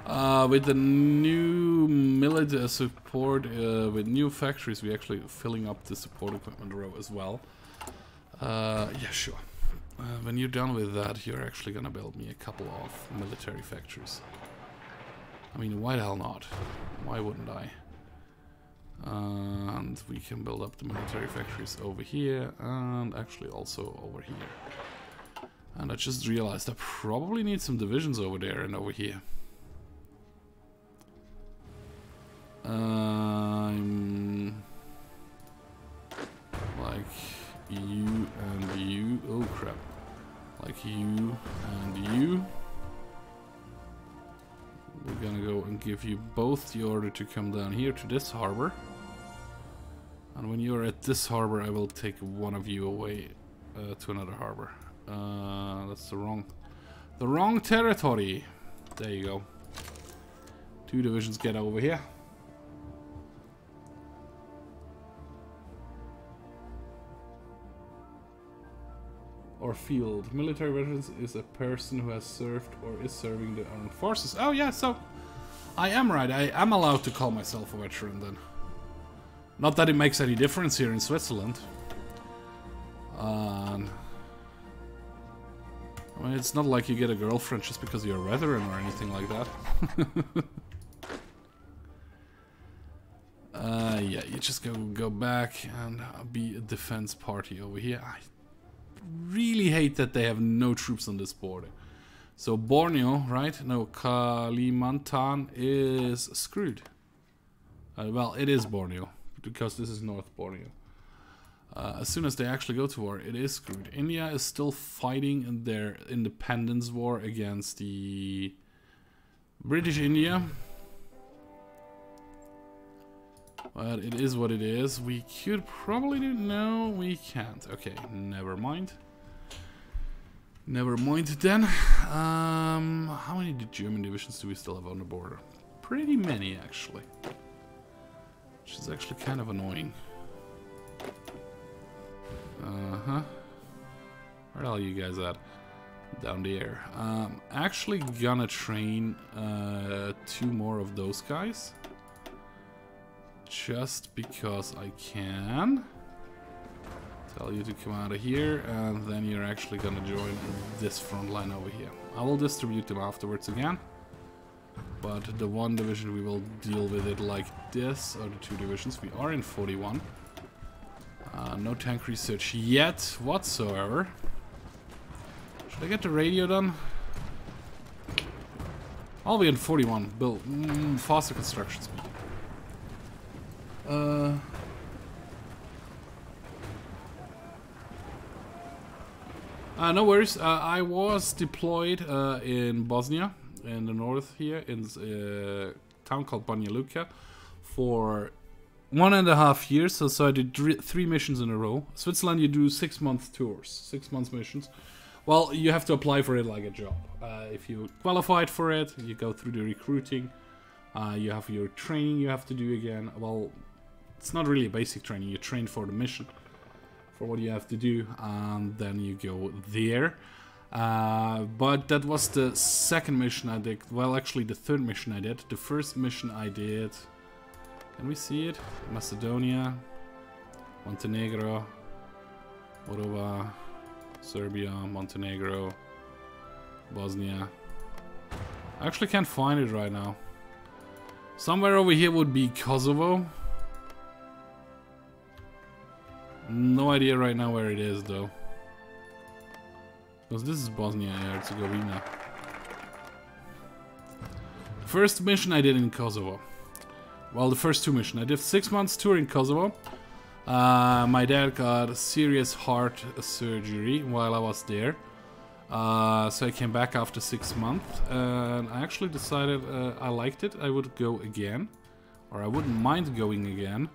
With the new military support, with new factories, we're actually filling up the support equipment row as well. Yeah, sure. When you're done with that, you're actually gonna build me a couple of military factories. I mean, why the hell not? Why wouldn't I? And we can build up the military factories over here, and actually also over here. And I just realized I probably need some divisions over there and over here. Like you and you. Oh crap. Like you and you. We're gonna go and give you both the order to come down here to this harbor. And when you're at this harbor, I will take one of you away to another harbor. That's the wrong territory. There you go. 2 divisions get over here. Or field. Military veterans is a person who has served or is serving the armed forces. Oh yeah, so I am right. I am allowed to call myself a veteran then. Not that it makes any difference here in Switzerland. I mean, it's not like you get a girlfriend just because you're a veteran or anything like that. Yeah, you just go back and be a defense party over here. I really hate that they have no troops on this border. So Borneo, right? No, Kalimantan is screwed. Well, it is Borneo, because this is North Borneo. As soon as they actually go to war, it is screwed. India is still fighting in their independence war against the British India. But it is what it is. We could probably do... No, we can't. Okay, never mind. Never mind then. How many German divisions do we still have on the border? Pretty many, actually. Which is actually kind of annoying. Where are you guys at? Down there. Actually gonna train 2 more of those guys. Just because I can. Tell you to come out of here, and then you're actually gonna join this front line over here. I will distribute them afterwards again. But the 1 division, we will deal with it like this, or the 2 divisions. We are in 41. No tank research yet whatsoever. Should I get the radio done? I'll be in 41. Build faster construction speed. No worries. I was deployed in Bosnia, in the north here, in a town called Banja Luka, for 1.5 years. So I did 3 missions in a row. Switzerland, you do 6-month tours, 6 months missions. Well, you have to apply for it like a job. If you qualified for it, you go through the recruiting. You have your training you have to do again. Well, it's not really a basic training. You train for the mission, for what you have to do, and then you go there. But that was the 2nd mission I did. Well, actually the 3rd mission I did. The 1st mission I did... Can we see it? Macedonia, Montenegro, Moldova, Serbia, Montenegro, Bosnia, I actually can't find it right now. Somewhere over here would be Kosovo. No idea right now where it is though. Because this is Bosnia and Herzegovina. First mission I did in Kosovo. Well, the first 2 missions. I did 6 months tour in Kosovo. My dad got a serious heart surgery while I was there. So I came back after 6 months. And I actually decided I liked it. I would go again. Or I wouldn't mind going again.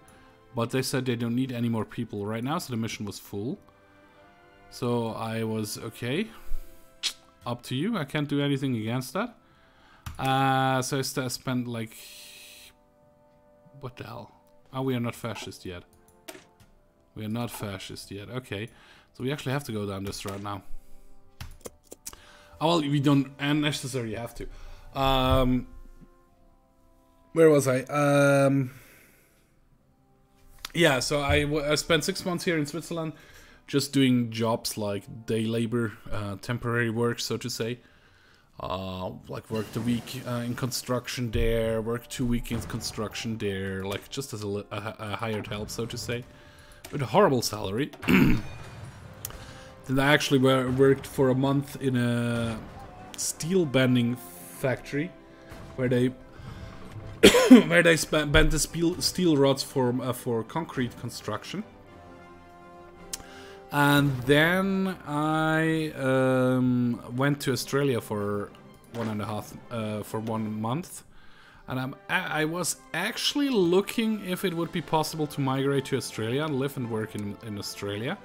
But they said they don't need any more people right now. So the mission was full. So I was, okay, up to you. I can't do anything against that. So I spent like, what the hell? Oh, we are not fascist yet. We are not fascist yet. Okay, so we actually have to go down this route now. Oh, well, we don't necessarily have to. Where was I? Yeah, so I spent 6 months here in Switzerland, just doing jobs like day labor, temporary work, so to say. Like worked a week in construction there, worked 2 weeks in construction there, like just as a hired help, so to say, with a horrible salary. Then I actually worked for a month in a steel bending factory, where they bent the steel rods for concrete construction. And then I went to Australia for 1 month, and I was actually looking if it would be possible to migrate to Australia and live and work in Australia.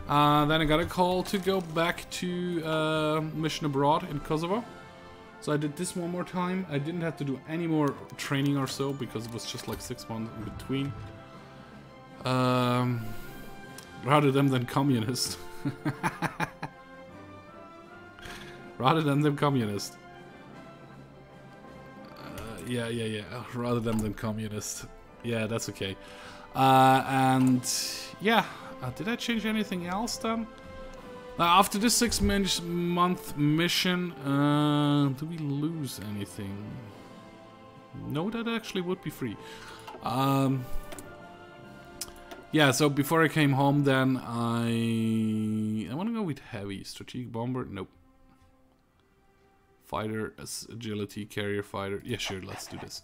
Then I got a call to go back to mission abroad in Kosovo. So I did this 1 more time. I didn't have to do any more training or so because it was just like 6 months in between. Rather than communist. Rather than them communist. Yeah. Rather than communist. Yeah, that's okay. And yeah, did I change anything else then? After this 6-month mission, do we lose anything? No, that actually would be free. Yeah, so before I came home then, I want to go with heavy. Strategic bomber? Nope. Fighter, agility, carrier fighter. Yeah, sure, let's do this.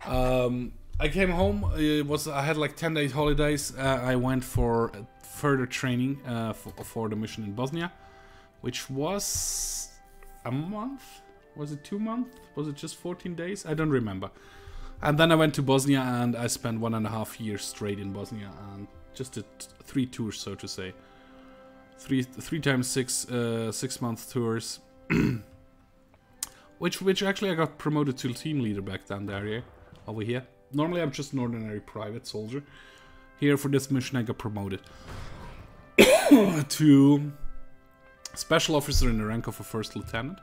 I came home, I had like 10 days holidays. I went for further training for the mission in Bosnia, which was a month? Was it 2 months? Was it just 14 days? I don't remember. And then I went to Bosnia and I spent 1.5 years straight in Bosnia and just did 3 tours, so to say. Three times 6-month tours. which actually I got promoted to team leader back down there, yeah, over here. Normally I'm just an ordinary private soldier. Here for this mission I got promoted to special officer in the rank of a first lieutenant.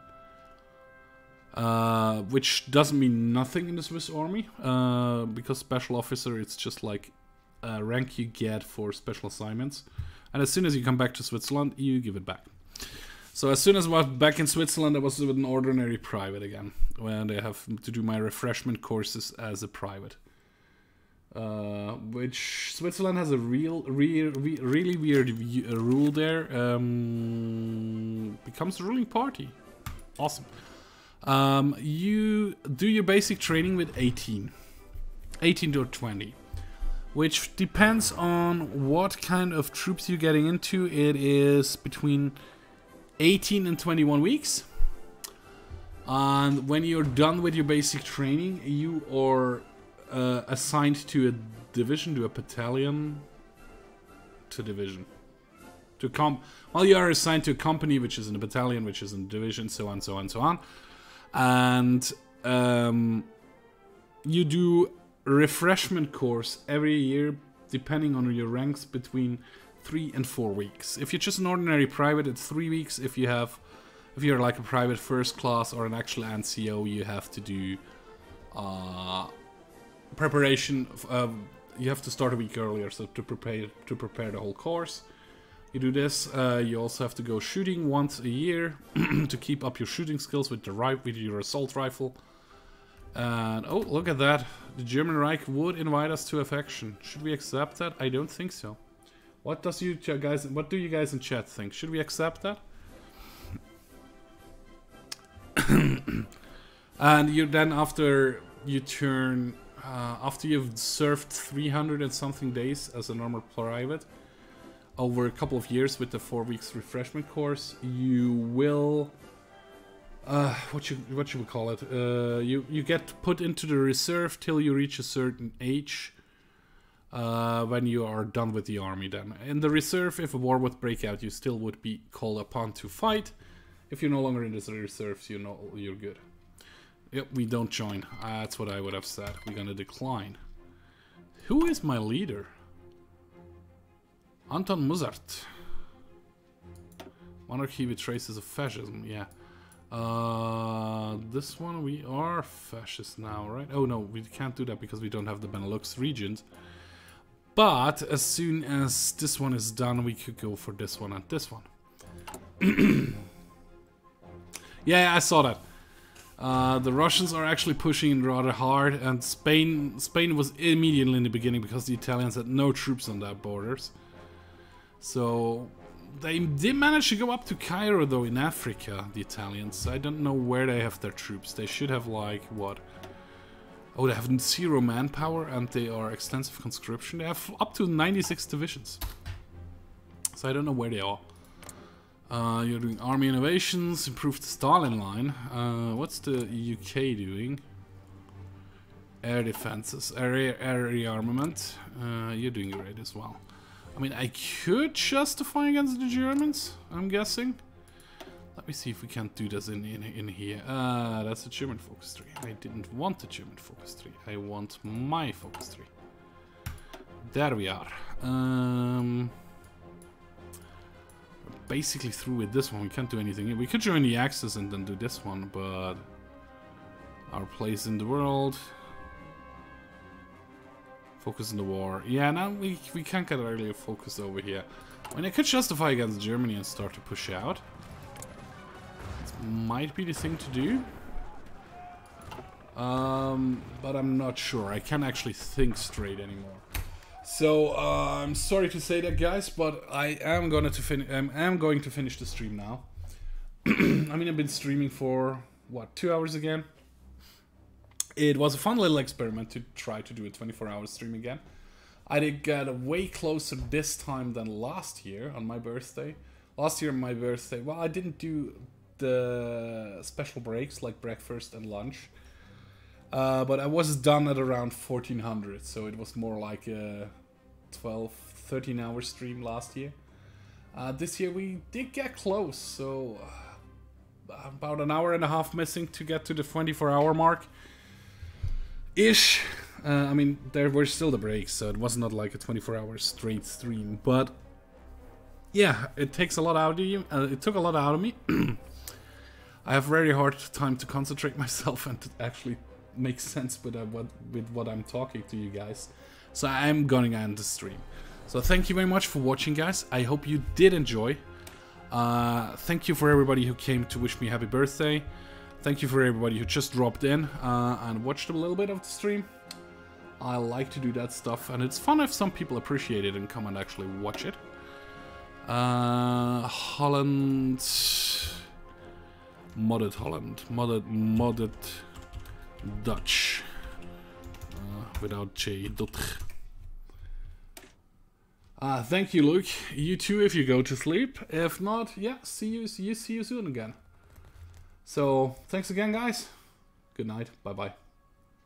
Which doesn't mean nothing in the Swiss army, because special officer, it's just like a rank you get for special assignments, and as soon as you come back to Switzerland you give it back. So as soon as I was back in Switzerland I was with an ordinary private again, when I have to do my refreshment courses as a private, which Switzerland has a really weird rule there. Becomes a ruling party. Awesome. You do your basic training with 18 to 20, which depends on what kind of troops you're getting into. It is between 18 and 21 weeks. And when you're done with your basic training, you are assigned to a division, to a battalion, to division. Well, you are assigned to a company, which is in a battalion, which is in a division, so on, so on, so on. And you do refreshment course every year, depending on your ranks, between 3 and 4 weeks. If you're just an ordinary private, it's 3 weeks. If you're like a private first class or an actual NCO, you have to do preparation. You have to start a week earlier, so to prepare the whole course. You do this, you also have to go shooting once a year to keep up your shooting skills with your assault rifle. And oh, look at that. The German Reich would invite us to affection. Should we accept that? I don't think so. What do you guys in chat think? Should we accept that? And you then after you've served 300 and something days as a normal private over a couple of years with the 4 weeks refreshment course, you will what should we call it? You get put into the reserve till you reach a certain age. When you are done with the army, then in the reserve, if a war would break out, you still would be called upon to fight. If you're no longer in the reserves, you know you're good. Yep, we don't join. That's what I would have said. We're gonna decline. Who is my leader? Anton Muzart. Monarchy with traces of fascism. Yeah. This one we are fascist now, right? Oh no, we can't do that because we don't have the Benelux regions. But as soon as this one is done, we could go for this one and this one. Yeah, I saw that. The Russians are actually pushing rather hard, and Spain was immediately in the beginning because the Italians had no troops on their borders. So they did manage to go up to Cairo though in Africa, the Italians. I don't know where they have their troops. They should have like what? Oh, they have 0 manpower and they are extensive conscription. They have up to 96 divisions. So I don't know where they are. You're doing army innovations, improved Stalin line. What's the UK doing? Air defenses, air rearmament. You're doing great as well. I mean, I could justify against the Germans, I'm guessing. Let me see if we can't do this in here. That's a German focus tree. I didn't want the German focus tree. I want my focus tree. There we are. Basically through with this one. We can't do anything. We could join the Axis and then do this one, but our place in the world. Focus in the war. Yeah, now we can't get earlier focus over here. I mean, I could justify against Germany and start to push out. Might be the thing to do, but I'm not sure. I can't actually think straight anymore. So I'm sorry to say that, guys, but I am going to finish the stream now. I mean, I've been streaming for what, 2 hours again. It was a fun little experiment to try to do a 24-hour stream again. I did get way closer this time than last year on my birthday. Last year on my birthday, well, I didn't do the special breaks like breakfast and lunch, but I was done at around 1400, so it was more like a 12-13 hour stream last year. This year we did get close, so about an hour and a half missing to get to the 24-hour mark ish. I mean, there were still the breaks, so it was not like a 24-hour straight stream, but yeah, it takes a lot out of you. It took a lot out of me. I have very hard time to concentrate myself and to actually make sense with what I'm talking to you guys. So I'm going to end the stream. So thank you very much for watching, guys. I hope you did enjoy. Thank you for everybody who came to wish me happy birthday. Thank you for everybody who just dropped in and watched a little bit of the stream. I like to do that stuff, and it's fun if some people appreciate it and come and actually watch it. Holland... Modded Holland. Modded Dutch. Without J. Dutch. Thank you, Luke. You too if you go to sleep. If not, yeah, see you soon again. So, thanks again, guys. Good night. Bye-bye.